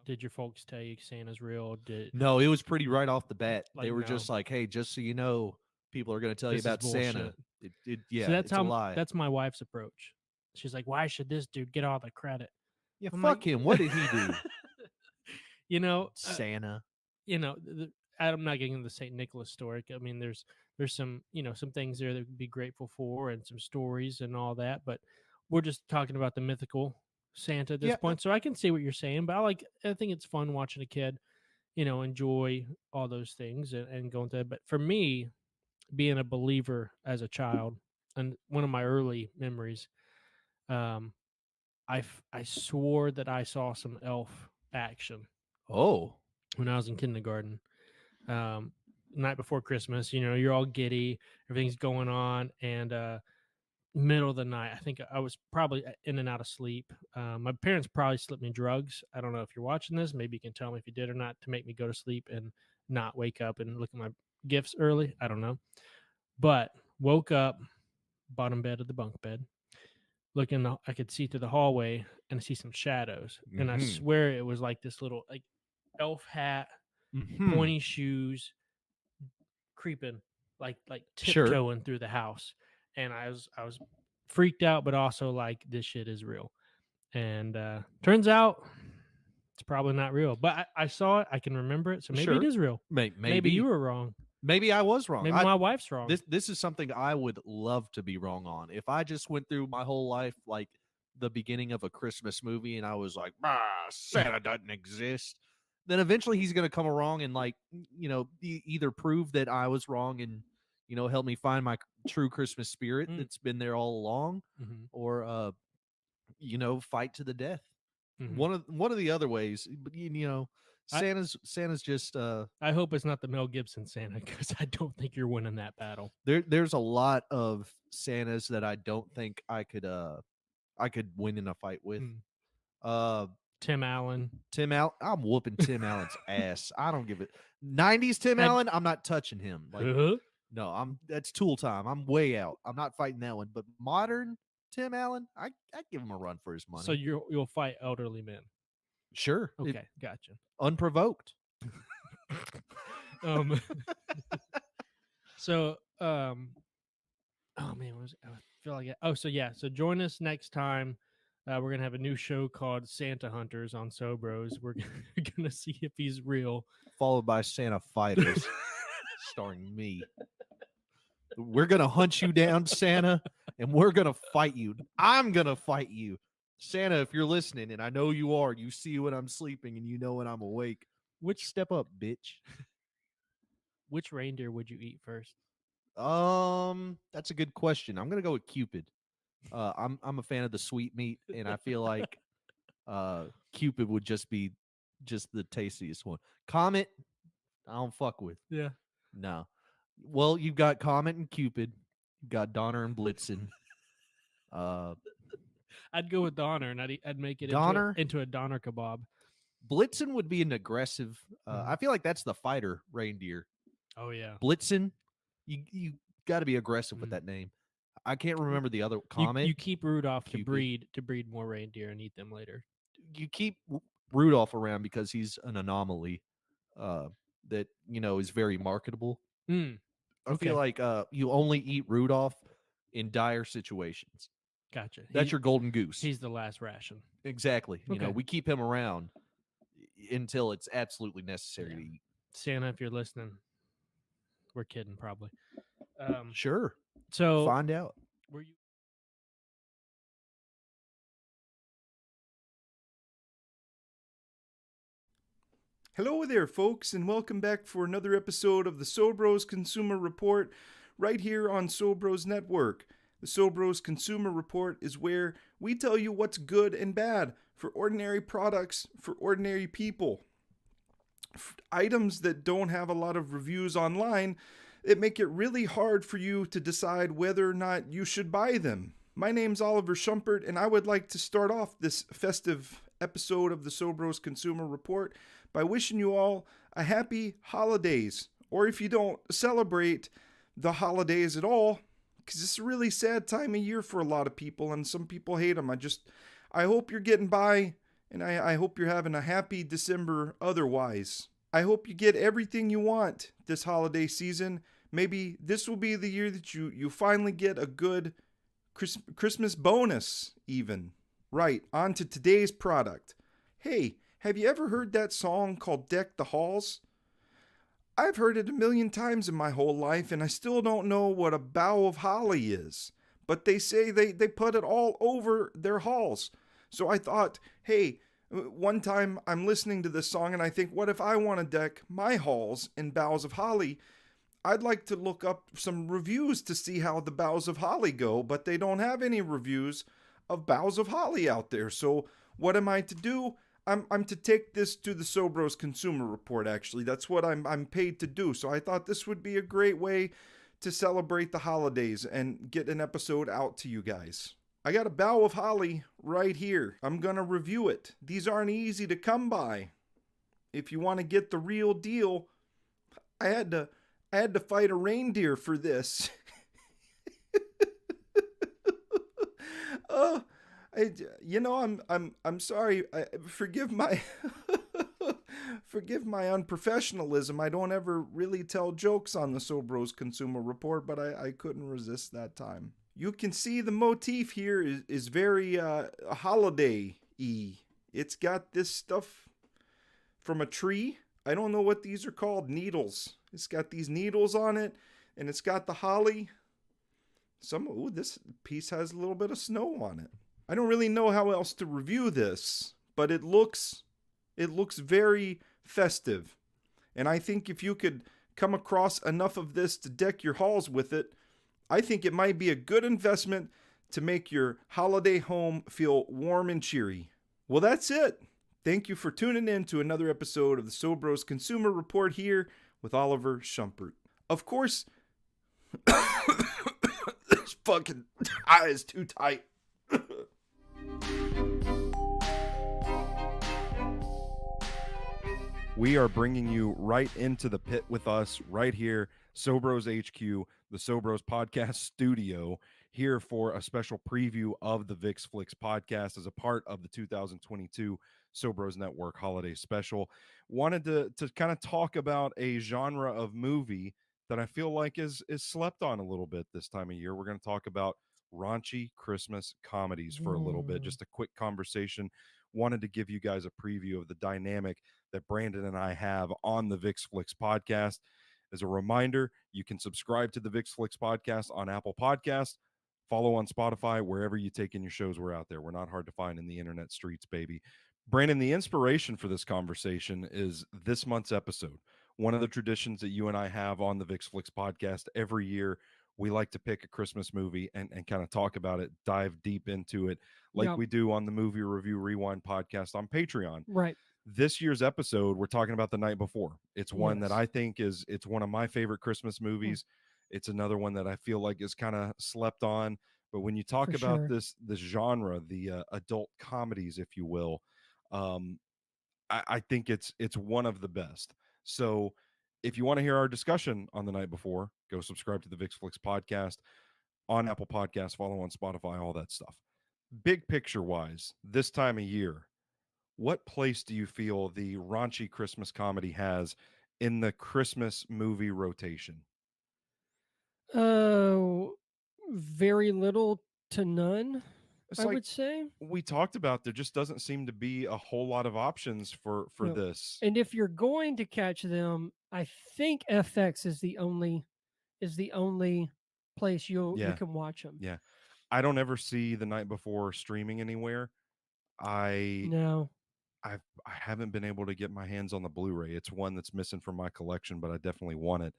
Did your folks tell you Santa's real? No, it was pretty right off the bat. Like, They were no. just like, "Hey, just so you know, people are going to tell This is you about Santa." bullshit. Yeah, So that's it's how a lie. that's my wife's approach. She's like, "Why should this dude get all the credit?" Yeah, I'm fuck like- him. What did he do? You know, Santa. you know, I'm not getting into the St. Nicholas story. I mean, there's some some things there that we could be grateful for, and some stories and all that. But we're just talking about the mythical Santa at this Yeah, point. So I can see what you're saying, but I think it's fun watching a kid, enjoy all those things and going through it. But for me, being a believer as a child, and one of my early memories, I swore that I saw some elf action Oh, when I was in kindergarten. Night before Christmas, you're all giddy, everything's going on, and middle of the night, I think I was probably in and out of sleep. My parents probably slipped me drugs. I don't know if you're watching this. Maybe you can tell me if you did or not, to make me go to sleep and not wake up and look at my gifts early. I don't know. But woke up, bottom bed of the bunk bed, I could see through the hallway and see some shadows. And I Mhm. swear it was like this little like elf hat, pointy shoes, creeping, like Sure. tiptoeing through the house. And I was freaked out, but also like, this shit is real. And turns out it's probably not real. But I saw it, I can remember it, so maybe Sure. it is real. Maybe you were wrong. Maybe I was wrong. Maybe my wife's wrong. This is something I would love to be wrong on. If I just went through my whole life like the beginning of a Christmas movie, and I was like, Santa doesn't exist. Then eventually he's going to come along and like, either prove that I was wrong and, help me find my true Christmas spirit that's been there all along, or, fight to the death. One of the other ways, but Santa's just I hope it's not the Mel Gibson Santa, because I don't think you're winning that battle. there's a lot of Santas that I don't think I could win in a fight with. Tim Allen. I'm whooping Tim Allen's ass. I don't give it. 90s Tim Allen, I'm not touching him. Like, no, that's Tool time. I'm way out. I'm not fighting that one. But modern Tim Allen, I give him a run for his money. So you'll fight elderly men. Sure. Okay, gotcha. Unprovoked. So oh man, I feel like so join us next time. We're gonna have a new show called Santa Hunters on SoBros. We're gonna see if he's real. Followed by Santa Fighters, starring me. We're gonna hunt you down, Santa, and we're gonna fight you. I'm gonna fight you. Santa, if you're listening, and I know you are, you see when I'm sleeping and you know when I'm awake. Step up, bitch. Which reindeer would you eat first? That's a good question. I'm gonna go with Cupid. I'm a fan of the sweet meat, and I feel like Cupid would just be the tastiest one. Comet, I don't fuck with. Yeah. No. Well, you've got Comet and Cupid. You've got Donner and Blitzen. I'd go with Donner, and I'd make it into a Donner kebab. Blitzen would be an aggressive. I feel like that's the fighter reindeer. Oh yeah, Blitzen. You got to be aggressive with that name. I can't remember the other Comet. You keep Rudolph to breed more reindeer and eat them later. You keep Rudolph around because he's an anomaly that is very marketable. I feel like you only eat Rudolph in dire situations. Gotcha. That's your golden goose. He's the last ration. Exactly. We keep him around until it's absolutely necessary to eat. Santa, if you're listening, we're kidding, probably. Sure. So find out. Were you? Hello there, folks, and welcome back for another episode of the SoBros Consumer Report right here on SoBros Network. The SoBros Consumer Report is where we tell you what's good and bad for ordinary products for ordinary people. Items that don't have a lot of reviews online, it make it really hard for you to decide whether or not you should buy them. My name's Oliver Schumpert, and I would like to start off this festive episode of the SoBros Consumer Report by wishing you all a happy holidays, or if you don't celebrate the holidays at all, because it's a really sad time of year for a lot of people, and some people hate them. I hope you're getting by, and I hope you're having a happy December otherwise. I hope you get everything you want this holiday season. Maybe this will be the year that you finally get a good Christmas bonus even. Right, on to today's product. Hey, have you ever heard that song called Deck the Halls? I've heard it a million times in my whole life, and I still don't know what a bough of holly is. But they say they put it all over their halls. So I thought, hey, one time I'm listening to this song and I think, what if I want to deck my halls in boughs of holly? I'd like to look up some reviews to see how the boughs of holly go, but they don't have any reviews of boughs of holly out there. So what am I to do? I'm to take this to the SoBros Consumer Report, actually. That's what I'm paid to do. So I thought this would be a great way to celebrate the holidays and get an episode out to you guys. I got a bough of holly right here. I'm going to review it. These aren't easy to come by. If you want to get the real deal, I had to fight a reindeer for this. I'm sorry. Forgive my forgive my unprofessionalism. I don't ever really tell jokes on the SoBros Consumer Report, but I couldn't resist that time. You can see the motif here is very holiday-y. It's got this stuff from a tree. I don't know what these are called. Needles. It's got these needles on it, and it's got the holly. This piece has a little bit of snow on it. I don't really know how else to review this, but it looks very festive. And I think if you could come across enough of this to deck your halls with it, I think it might be a good investment to make your holiday home feel warm and cheery. Well, that's it. Thank you for tuning in to another episode of the SoBros Consumer Report here with Oliver Schumpert. Of course, this fucking tie is too tight. We are bringing you right into the pit with us right here, SoBros HQ, the SoBros Podcast Studio, here for a special preview of the VIX Flix podcast as a part of the 2022 SoBros Network Holiday Special. Wanted to kind of talk about a genre of movie that I feel like is slept on a little bit this time of year. We're going to talk about raunchy Christmas comedies for a little bit, just a quick conversation. Wanted to give you guys a preview of the dynamic that Brandon and I have on the VIX Flix podcast. As a reminder, you can subscribe to the VIX Flix podcast on Apple Podcasts, follow on Spotify, wherever you take in your shows. We're out there. We're not hard to find in the internet streets, baby. Brandon, the inspiration for this conversation is this month's episode. One of the traditions that you and I have on the VIX Flix podcast every year, we like to pick a Christmas movie and kind of talk about it, dive deep into it, like Yep. we do on the Movie Review Rewind podcast on Patreon. Right. This year's episode, we're talking about The Night Before. It's one that Yes. I think it's one of my favorite Christmas movies. It's another one that I feel like is kind of slept on. But when you talk For about sure. this genre, the adult comedies, if you will, I think it's one of the best. So if you want to hear our discussion on The Night Before, go subscribe to the VIX Flix podcast on Apple Podcasts, follow on Spotify, all that stuff. Big picture wise, this time of year, what place do you feel the raunchy Christmas comedy has in the Christmas movie rotation? Oh, very little to none, It's I like would say. we talked about, there just doesn't seem to be a whole lot of options for No. this. And if you're going to catch them, I think FX is the only place you Yeah. can watch them. Yeah. I don't ever see The Night Before streaming anywhere. No. I haven't been able to get my hands on the Blu-ray. It's one that's missing from my collection, but I definitely want it.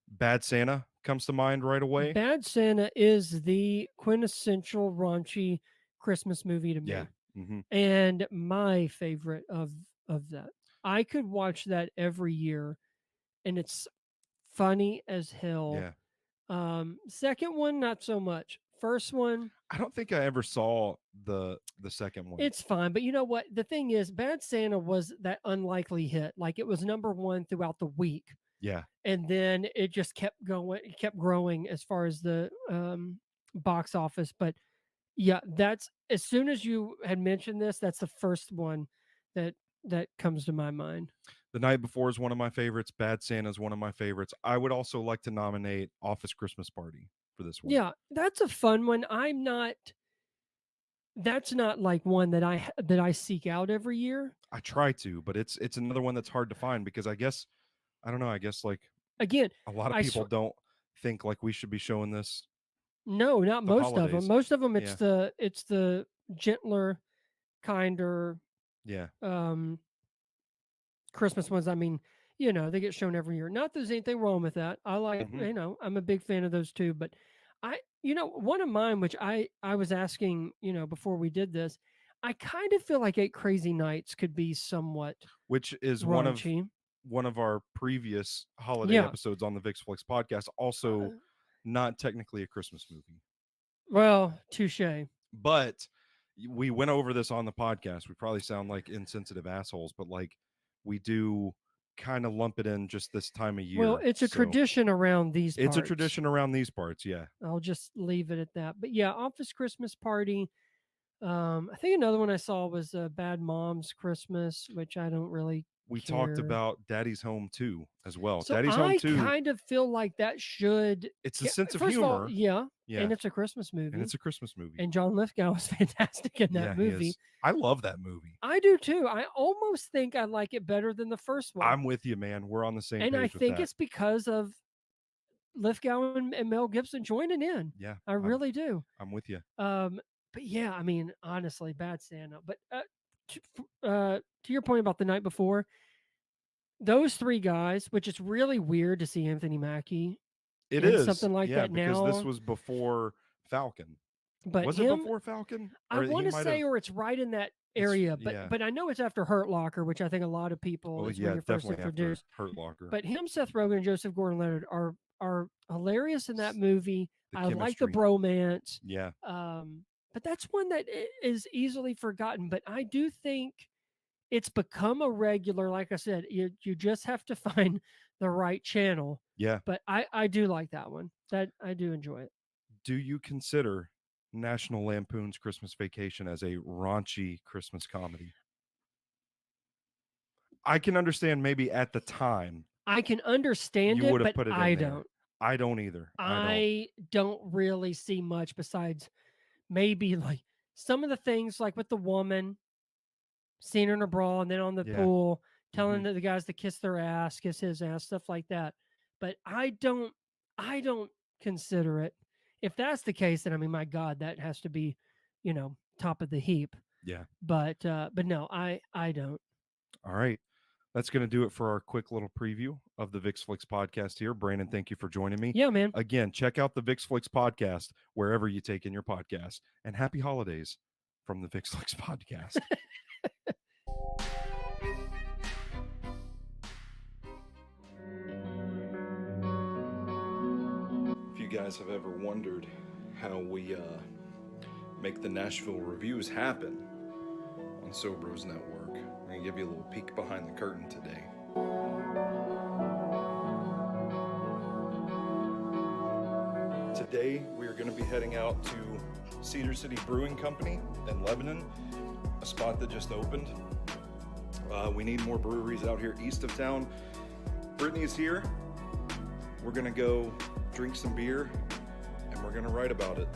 Bad Santa comes to mind right away. Bad Santa is the quintessential raunchy Christmas movie to me. Yeah. Mm-hmm. And my favorite of that. I could watch that every year and it's funny as hell. Yeah. Second one, not so much. First one, I don't think I ever saw the second one. it's fine. But you know what? The thing is, Bad Santa was that unlikely hit. Like it was number one throughout the week. Yeah. And then it just kept going, it kept growing as far as the box office. But yeah, that's as soon as you had mentioned this, that's the first one that comes to my mind. The Night Before is one of my favorites. Bad Santa is one of my favorites. I would also like to nominate Office Christmas Party for this one. Yeah, that's a fun one. That's not like one that I seek out every year. I try to, but it's another one that's hard to find because I guess I don't know. I guess like Again, a lot of people don't think like we should be showing this. No, not the most of them. holidays. Most of them, Yeah. it's the gentler, kinder Yeah. Christmas ones. I mean, they get shown every year. Not that there's anything wrong with that. I like, Mhm. I'm a big fan of those too. But one of mine, which I was asking, before we did this, I kind of feel like Eight Crazy Nights could be somewhat Which is raunchy. one of our previous holiday Yeah. episodes on the VIX Flix podcast. Also, not technically a Christmas movie, Well, touche. but we went over this on the podcast. We probably sound like insensitive assholes, but like we do kind of lump it in just this time of year. Well, it's a So tradition around these parts. It's a tradition around these parts. Yeah. I'll just leave it at that. But yeah, Office Christmas Party. I think another one I saw was Bad Moms Christmas, which I don't really We care. talked about Daddy's Home 2 as well. So Daddy's Home I 2. kind of feel like that should. It's a sense of First humor. Of all, yeah, Yeah. and it's a Christmas movie. And it's a Christmas movie. And John Lithgow was fantastic in that He movie. is. I love that movie. I do too. I almost think I like it better than the first one. I'm with you, man. We're on the same and page I with think that. it's because of Lithgow and Mel Gibson joining in. Yeah. I really do. I'm with you. But yeah, I mean, honestly, bad stand up. But to your point about the night before, those three guys, which is really weird to see Anthony Mackie It in is, something like yeah, that because this now. was before Falcon. But Was it him, before Falcon? I Or he want to might say, have. or it's right in that It's area. yeah. But I know it's after Hurt Locker, which I think a lot of people Well, is yeah, when you're first definitely after introduced. Hurt Locker. But him, Seth Rogen, and Joseph Gordon-Levitt are hilarious in that movie. The I like the chemistry. bromance. Yeah. But that's one that is easily forgotten. But I do think it's become a regular. Like I said, you just have to find the right channel. Yeah. But I do like that one. That I do enjoy it. Do you consider National Lampoon's Christmas Vacation as a raunchy Christmas comedy? I can understand maybe at the time I can understand you it, would have but put it I in there. don't. I don't either. I don't really see much besides maybe like some of the things like with the woman seeing her in a bra and then on the Yeah. pool telling Mhm. the guys to kiss their ass, kiss his ass, stuff like that. But I don't consider it. If that's the case, then I mean, my God, that has to be, top of the heap. Yeah. But no, I don't. All right. That's going to do it for our quick little preview of the VixFlix podcast here. Brandon, thank you for joining me. Yeah, man. Again, check out the VixFlix podcast wherever you take in your podcast. And happy holidays from the VixFlix podcast. If you guys have ever wondered how we make the Nashville reviews happen on SoBros Network, we're going to give you a little peek behind the curtain today. Today, we are going to be heading out to Cedar City Brewing Company in Lebanon, a spot that just opened. We need more breweries out here east of town. Brittany's here. We're going to go drink some beer, and we're going to write about it.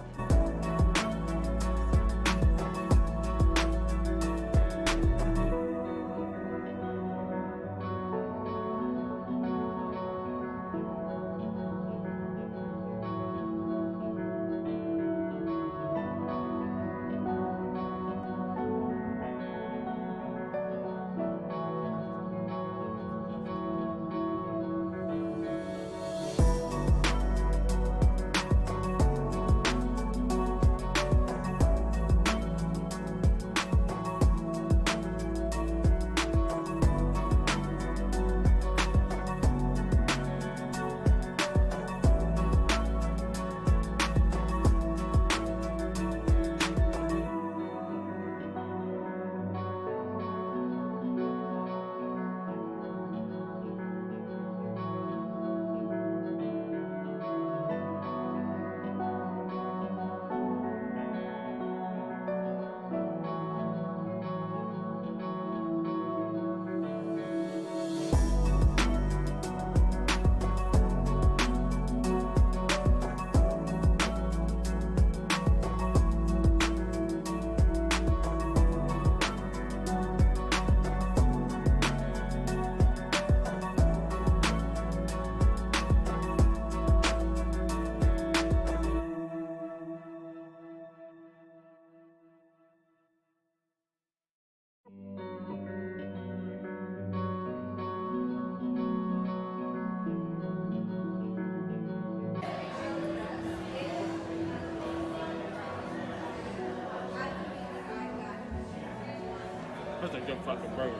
That's a good fucking burger.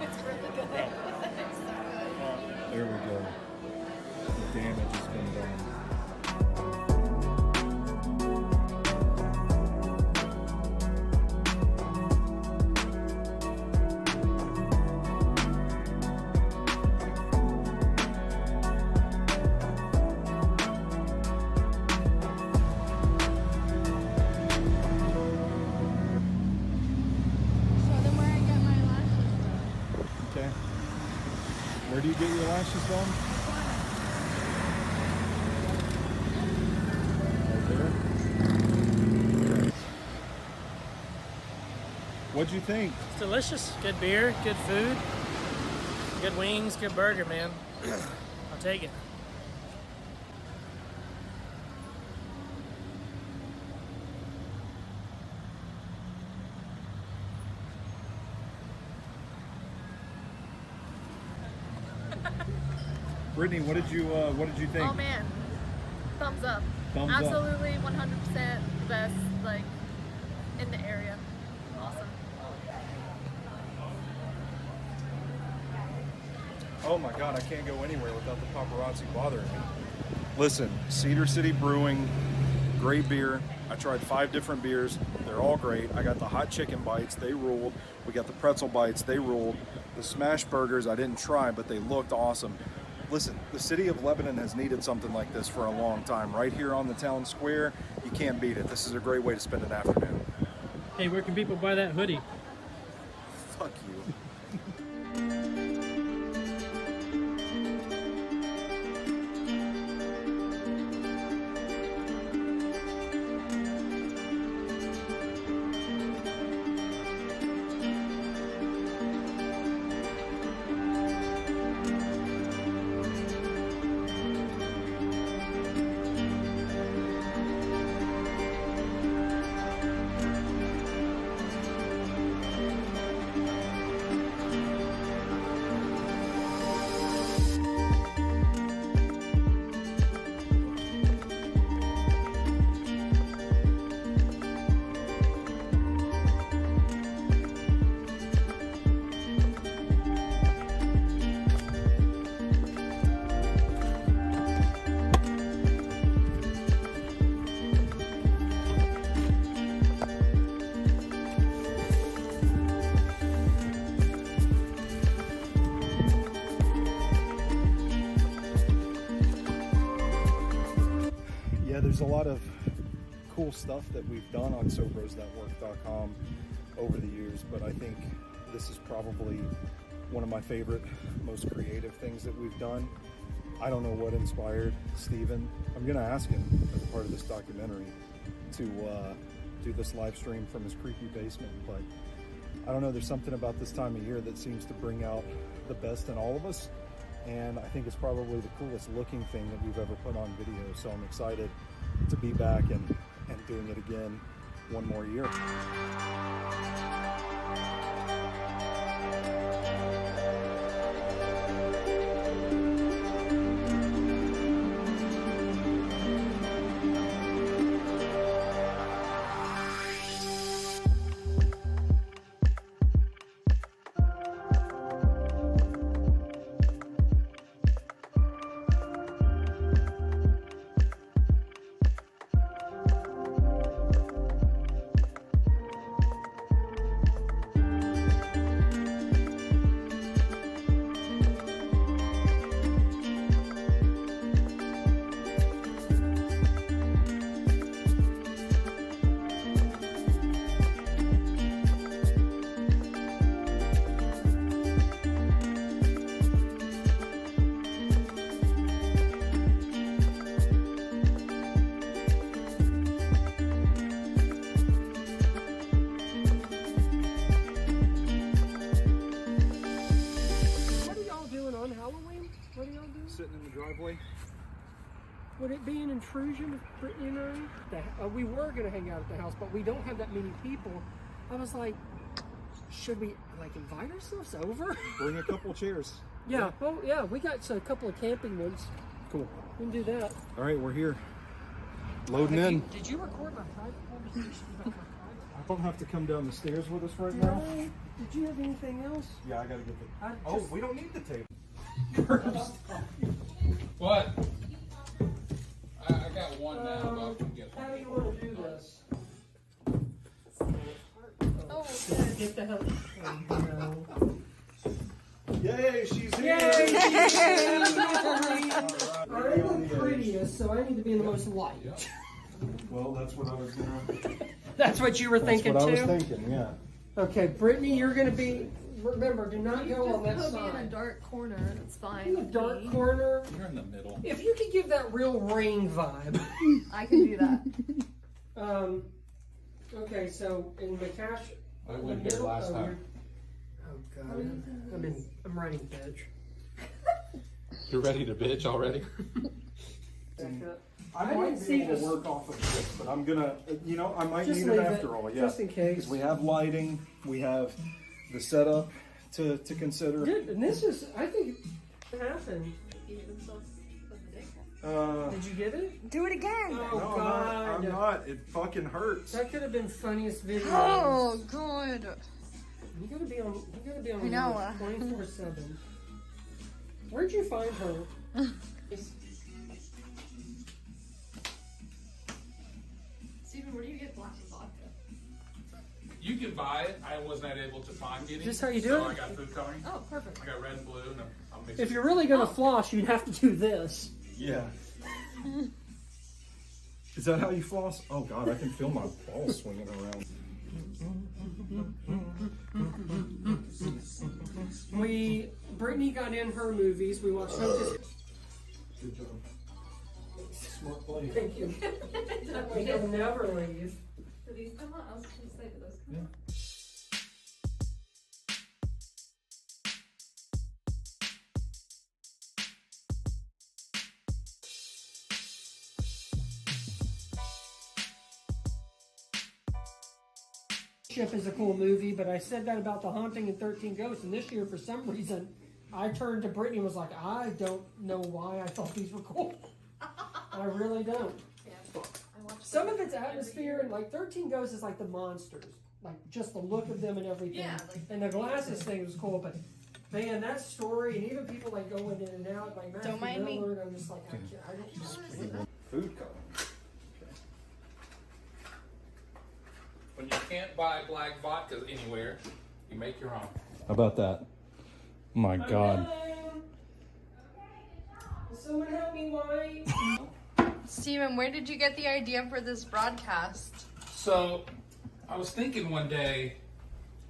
It's really good. Yeah. There we go. The damage has been done. Show them where I get my lashes done. Okay. Where do you get your lashes done? Right there. Okay. What'd you think? It's delicious. Good beer, good food, good wings, good burger, man. I'll take it. Brittany, what did you think? Oh man, thumbs up. Thumbs up. Absolutely 100% the best, like, in the area. Awesome. Oh my God, I can't go anywhere without the paparazzi bothering me. Listen, Cedar City Brewing, great beer. I tried 5 different beers. They're all great. I got the hot chicken bites. They ruled. We got the pretzel bites. They ruled. The smash burgers I didn't try, but they looked awesome. Listen, the city of Lebanon has needed something like this for a long time. Right here on the town square, you can't beat it. This is a great way to spend an afternoon. Hey, where can people buy that hoodie? Fuck you. Yeah, there's a lot of cool stuff that we've done on SoBrosNetwork.com over the years, but I think this is probably one of my favorite, most creative things that we've done. I don't know what inspired Steven. I'm gonna ask him as a part of this documentary to do this live stream from his creepy basement, but I don't know, there's something about this time of year that seems to bring out the best in all of us, and I think it's probably the coolest looking thing that we've ever put on video, so I'm excited to be back and doing it again one more year. Sitting in the driveway. Would it be an intrusion if Brittany and I? We were going to hang out at the house, but we don't have that many people. I was like, should we like invite ourselves over? Bring a couple chairs. Yeah. Oh, yeah. We got a couple of camping ones. Cool. We can do that. All right, we're here. Loading in. Did you record my private conversation about my private? I don't have to come down the stairs with us right now. Did you have anything else? Yeah, I gotta get the. Oh, We don't need the table. What? I got one now, but I can get How one. do you want to do this? Oh, Get the hell. Yay, she's here! Yay! I'm the prettiest, so I need to be in the most light. Well, that's what I was gonna. That's what you were thinking That's what too? I was thinking, yeah. Okay, Brittany, you're going to be. Remember, do not go on that just put me in a side. dark corner. That's fine. In the with dark me. corner. You're in the middle. If you could give that real rain vibe. I can do that. Okay, so in the cash. I went here last time. Oh God, I'm writing bitch. You're ready to bitch already? I I might didn't be see able to this. work off of this, but I'm gonna, I might Just need it leave after all, yeah. just in case. Because we have lighting, we have the setup to consider. Dude, and this is, I think, it happened. He hit himself with the dick. Did you get it? Do it again. Oh, No, God. I'm not. It fucking hurts. That could have been funniest video. Oh, God. You gotta be on. You gotta be on. I know. 24/7. Where'd you find her? Steven, where do you get black vodka? You can buy it. I was not able to find any. Is this how you do so it? I got food coloring. Oh, perfect. I got red and blue, and I'm mixing. If you're really gonna floss, you'd have to do this. Yeah. Is that how you floss? Oh God, I can feel my balls swinging around. Brittany got in her movies. We watched Hocus. Good job. Smart play. Thank you. That way he'll never leave. Do these come out? I was going to say, do those come out? Ship is a cool movie, but I said that about The Haunting and 13 Ghosts, and this year, for some reason, I turned to Brittany and was like, I don't know why I thought these were cool. I really don't. Yeah. I watched Some of it's atmosphere, and like 13 Ghosts is like the monsters, like just the look of them and everything. Yeah, like- and the glasses thing was cool, but man, that story, and even people like going in and out, like Matthew Don't mind me. Miller, and I'm just like, I don't. Food coloring. When you can't buy black vodka anywhere, you make your own. How about that? My God. Hello? Will someone help me, White? Steven, where did you get the idea for this broadcast? So, I was thinking one day,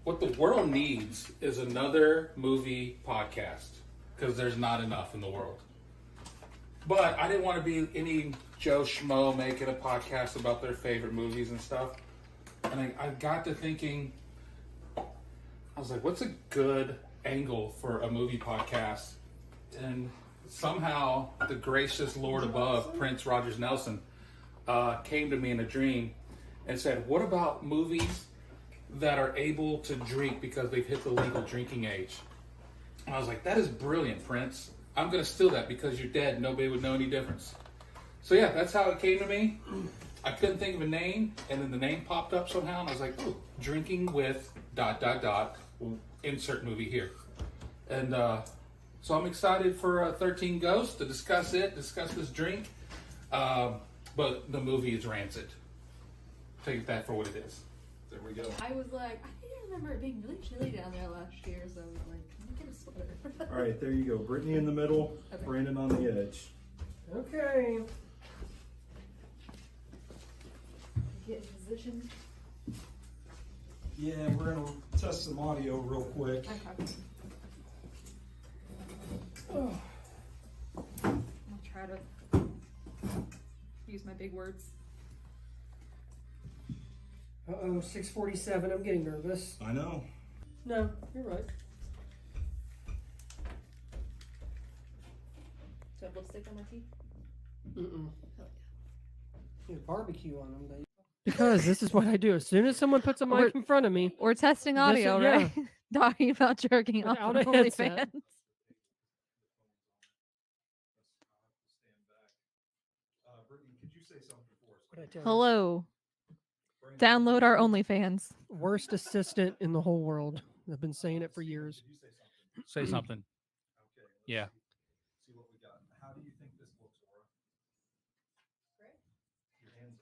what the world needs is another movie podcast, because there's not enough in the world. But I didn't want to be any Joe Schmo making a podcast about their favorite movies and stuff. And I got to thinking, I was like, what's a good angle for a movie podcast? And somehow the gracious Lord above, Prince Rogers Nelson, came to me in a dream and said, what about movies that are able to drink because they've hit the legal drinking age? And I was like, that is brilliant, Prince. I'm going to steal that because you're dead. Nobody would know any difference. So yeah, that's how it came to me. I couldn't think of a name, and then the name popped up somehow, and I was like, oh, drinking with ... insert movie here. And so I'm excited for 13 Ghosts to discuss this drink. But the movie is rancid. Take that for what it is. There we go. I was like, I think I remember it being really chilly down there last year, so I was like, let me get a sweater. All right, there you go. Brittany in the middle, Okay. Brandon on the edge. Okay. Get in position. Yeah, we're gonna test some audio real quick. Okay. I'll try to use my big words. Uh-oh, 6:47. I'm getting nervous. I know. No, you're right. Do I have lipstick on my teeth? Mm-mm. Hell You have barbecue on them, baby. Because this is what I do. As soon as someone puts a mic in front of me, We're testing audio, yeah. right? Talking about jerking off Without on a headset. OnlyFans. Brittany, could you say something for us? What'd I tell you? Hello. Download our OnlyFans. Worst assistant in the whole world. I've been saying it for years. Say something. Okay. Yeah. See what we got. How do you think this looks, Aura? Your hands.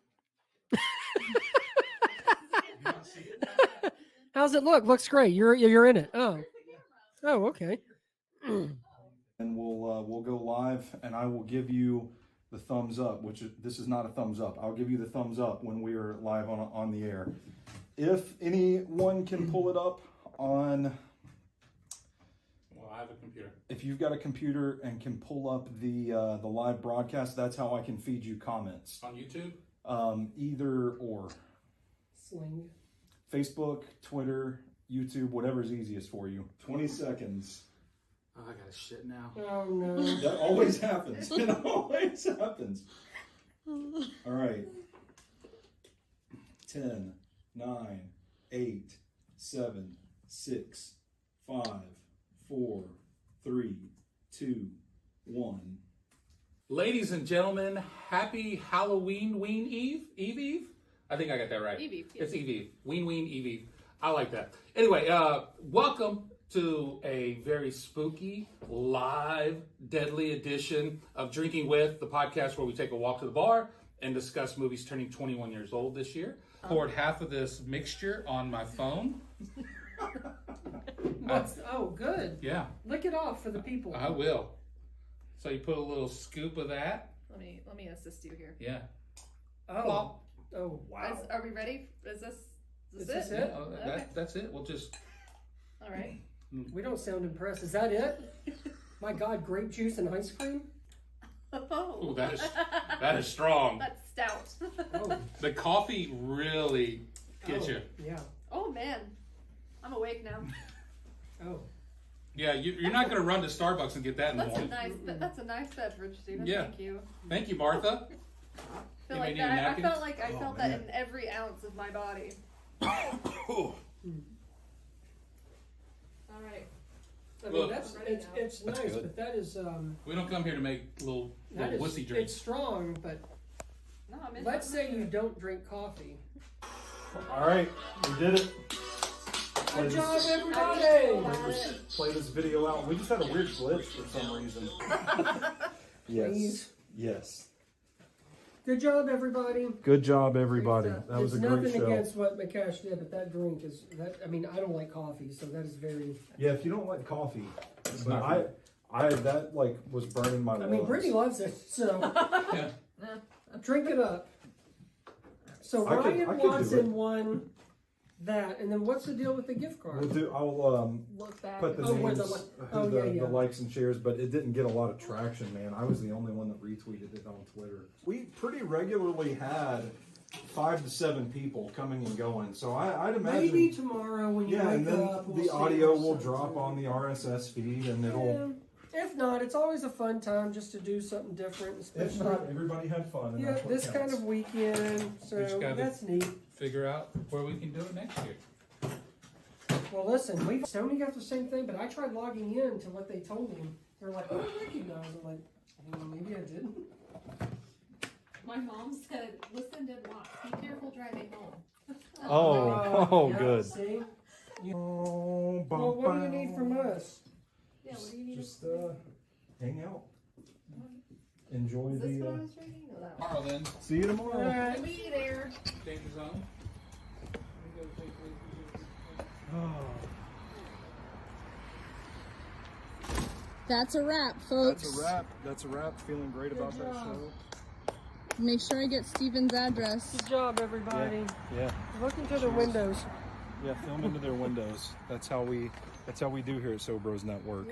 You not see it? How's it look? Looks great. You're in it. Oh. Oh, okay. And we'll go live, and I will give you the thumbs up. This is not a thumbs up. I'll give you the thumbs up when we are live on the air. If anyone can pull it up on, Well, I have a computer. if you've got a computer and can pull up the live broadcast, that's how I can feed you comments. On YouTube? Either or. Sling. Facebook, Twitter, YouTube, whatever's easiest for you. 20 seconds. Oh, I got shit now. Oh no. That always happens. It always happens. All right. 10, 9, 8, 7, 6, 5, 4, 3, 2, One. Ladies and gentlemen, happy Halloween Eve. I think I got that right. Eve. It's Eve. Eve. I like that. Anyway, welcome to a very spooky, live, deadly edition of Drinking With, the podcast where we take a walk to the bar and discuss movies turning 21 years old this year. Poured half of this mixture on my phone. Oh, good. Yeah, Lick it off for the people. I will. So you put a little scoop of that. Let me assist you here. Yeah. Oh. Oh, wow. Are we ready? Is this Is this it? Yeah, that's it. We'll just. All right. We don't sound impressed. Is that it? My God, grape juice and ice cream? Oh. Ooh, that is strong. That's stout. Oh, The coffee really gets you. yeah. Oh man, I'm awake now. Oh. Yeah, you're not going to run to Starbucks and get that in the That's a morning. that's a nice beverage, Stephen. Yeah. Thank you. Thank you, Martha. I feel You like may need a that. I napkin? felt like I Oh, felt man. that in every ounce of my body. Oh, All right. I mean, Look. it's That's nice, good. but that is we don't come here to make little wussy it's drinks. strong, but No, I'm in. let's say you don't drink coffee. All right, we did it. Good job, everybody! Play this video out. We just had a weird glitch for some reason. Please. Yes. Good job, everybody. Good job, everybody. Great stuff. That was It's a great nothing show. against what Makash did, but that drink is that. I mean, I don't like coffee, so that is very. Yeah, if you don't like coffee, but not I that like was burning my. I mean, lungs. Brittany loves it, so Yeah. drink it up. So I Ryan could do Watson it. won that, and then what's the deal with the gift card? We'll do. I'll Look back. put the Oh, where names, the li- the likes and shares, but it didn't get a lot of traction, man. I was the only one that retweeted it on Twitter. We pretty regularly had 5 to 7 people coming and going, so I'd imagine. Maybe tomorrow when you Yeah, and wake then up, we'll the see audio what's will up. drop on the RSS feed, and it'll. Yeah. If not, it's always a fun time just to do something different, If especially. not, everybody had fun. And Yeah, that's what this kind counts. of weekend, We so just gotta- that's neat. Figure out where we can do it next year. Well, listen, Sony got the same thing, but I tried logging in to what they told me. They're like, "Oh, I recognize." I'm like, maybe I didn't. My mom said, "Listen and watch. Be careful driving home." Oh, yeah, good. See? Oh, Well, what do you need from us? Yeah. What do you need? Just hang out. Enjoy Is this what I the. was drinking? No, that Tomorrow then, See you tomorrow. Alright. Me there. danger zone. That's a wrap, That's folks. a wrap. That's a wrap. Feeling great about that show. Make sure I get Steven's address. Good job, everybody. Yeah. Look into the windows. Yeah, film into their windows. That's how we do here at SoBros Network.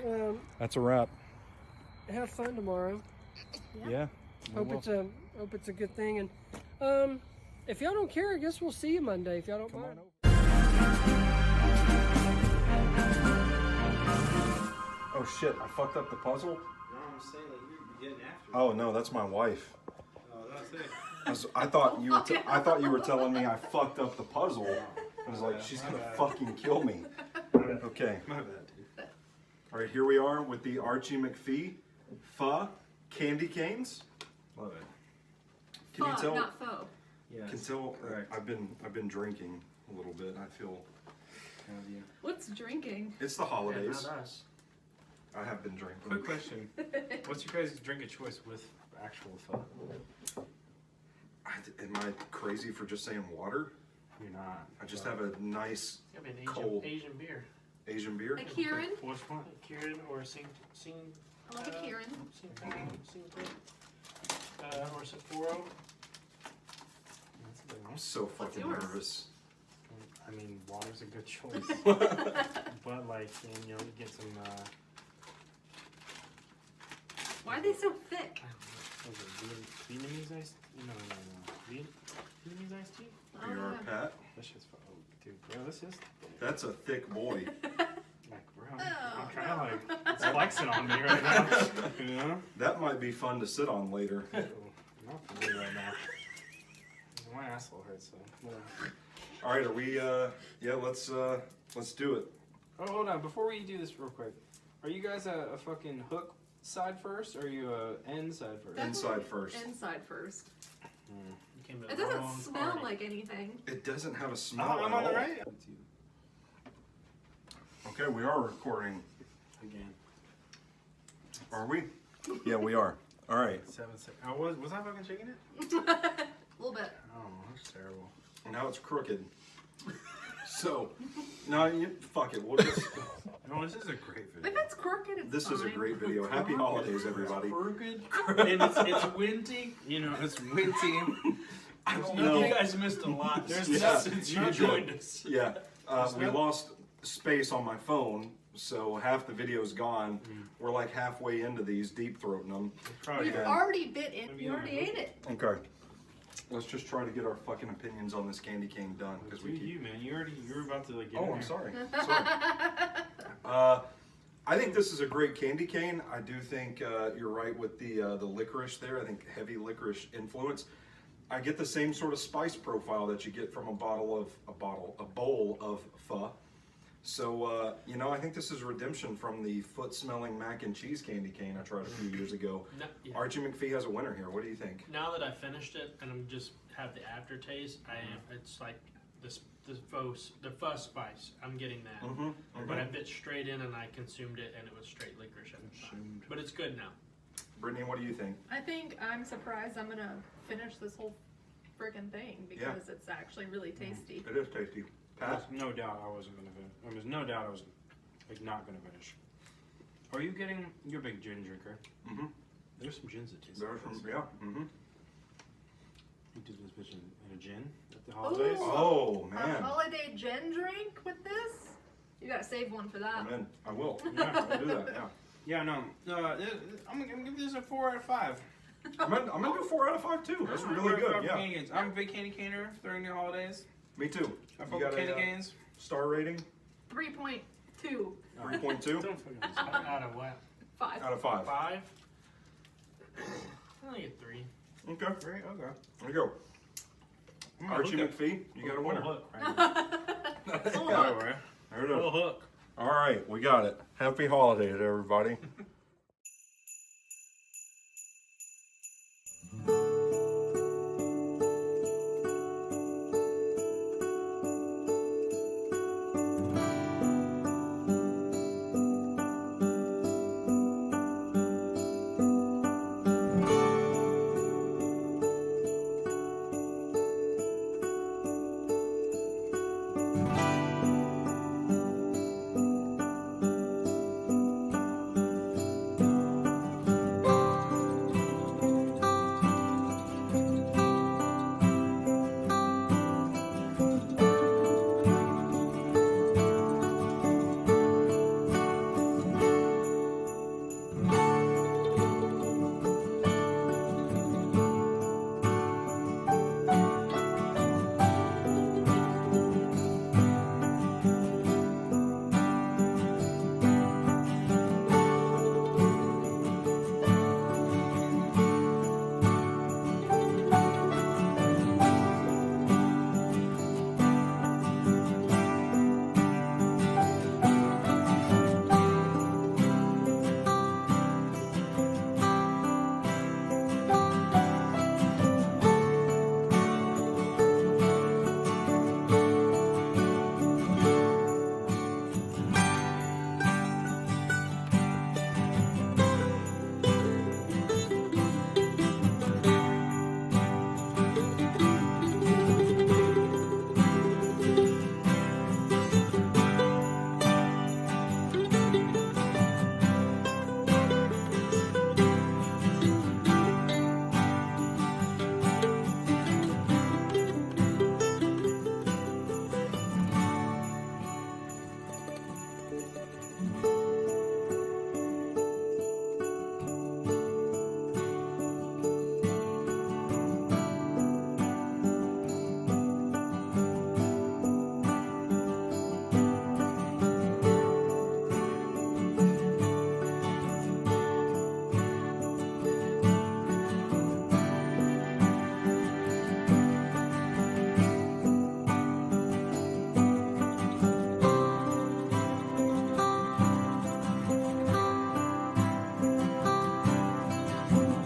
That's a wrap. Have fun tomorrow. Yeah. we Hope will. it's a good thing. And if y'all don't care, I guess we'll see you Monday. If y'all don't Come mind. on over. Oh shit! I fucked up the puzzle. No, I'm saying like you're getting after. Oh no, that's my wife. Oh, that's it. I thought you were. I thought you were telling me I fucked up the puzzle. I was like, she's gonna fucking kill me. Okay. My bad, dude. All right, here we are with the Archie McPhee pho candy canes. Love it. Can you Faux, tell? not faux. Yes. Can tell. Correct. I've been drinking a little bit. I feel Yeah. What's drinking? it's the holidays. Not us. I have been drinking. Quick question. What's your guys' drink of choice with actual pho? Am I crazy for just saying water? You're not. I just have a nice Yeah, I mean, cold Asian beer. Asian beer. A Kieran? Which one? Kieran or Sing, I love a Kieran. or Sapporo. That's a good one. I'm so fucking yours? nervous. I mean, water's a good choice. But like, you know, you get some. Why are they so thick? What was it, Vietnamese iced? No. Vietnamese iced tea? Oh, You are yeah. Pat. That's just dude, bro. This is That's a thick boy. like, bro. I'm trying to like, it's flexing on me right now. You know? That might be fun to sit on later. Not for me right now. My asshole hurts, so. Whatever. All right, are we? Yeah, let's do it. Oh, hold on. Before we do this real quick, are you guys a fucking Hook side first, or are you inside first? Inside first. Inside first. You came to It the doesn't wrong smell party. like anything. It doesn't have a smell I'm at on the all. right. Okay, we are recording. Again. Are we? Yeah, we are. All right. 7 6. Was I fucking shaking it? A little bit. Oh, that's terrible. Now it's crooked. So, no, fuck it. We'll just. No, this is a great video. If it's crooked, it's This is a fine. great video. Happy holidays, everybody. Crooked, and it's windy. You know, it's windy. I don't You know. guys missed a lot. There's Yeah. since you Yeah. joined us. Yeah, we lost space on my phone, so half the video's gone. We're like halfway into these, deep throating them. We've already bit in. You already ate it. Okay, let's just try to get our fucking opinions on this candy cane done because we keep. You man, you were about to like get. Oh, in I'm there. sorry. I think this is a great candy cane. I do think you're right with the licorice there. I think heavy licorice influence. I get the same sort of spice profile that you get from a bowl of pho. So you know, I think this is redemption from the foot-smelling mac and cheese candy cane I tried a few years ago. No, yeah. Archie McPhee has a winner here. What do you think? Now that I finished it and I'm just have the aftertaste, it's like the fuzz spice. I'm getting that, but I bit straight in and I consumed it, and it was straight licorice at the time. But it's good now. Brittany, what do you think? I think I'm surprised I'm gonna finish this whole friggin' thing because it's actually really tasty. It is tasty. Pat? There's no doubt I wasn't gonna finish. There's no doubt I was like not gonna finish. Are you getting? You're a big gin drinker. Mm-hmm. There's some gins that taste. There's like some, this. yeah. Mm-hmm. You did this bitch in a gin at the holidays. Oh A man. holiday gin drink with this? You gotta save one for that. I'm in. I will. Yeah. I'll do that. Yeah. Yeah, no. I'm gonna give this a 4 out of 5. I'm gonna do 4 out of 5 too. That's really good. Yeah. I'm a big candy caner during the holidays. Me too. I You fuck got with candy a canes. star rating? 3.2. 3.2 Out of what? 5. out of 5. 5? I think a 3. Okay. Great. Okay. There you go. Archie McPhee, you got a winner. Hook, Yeah. There it is. hook. All right, we got it. Happy holidays, everybody.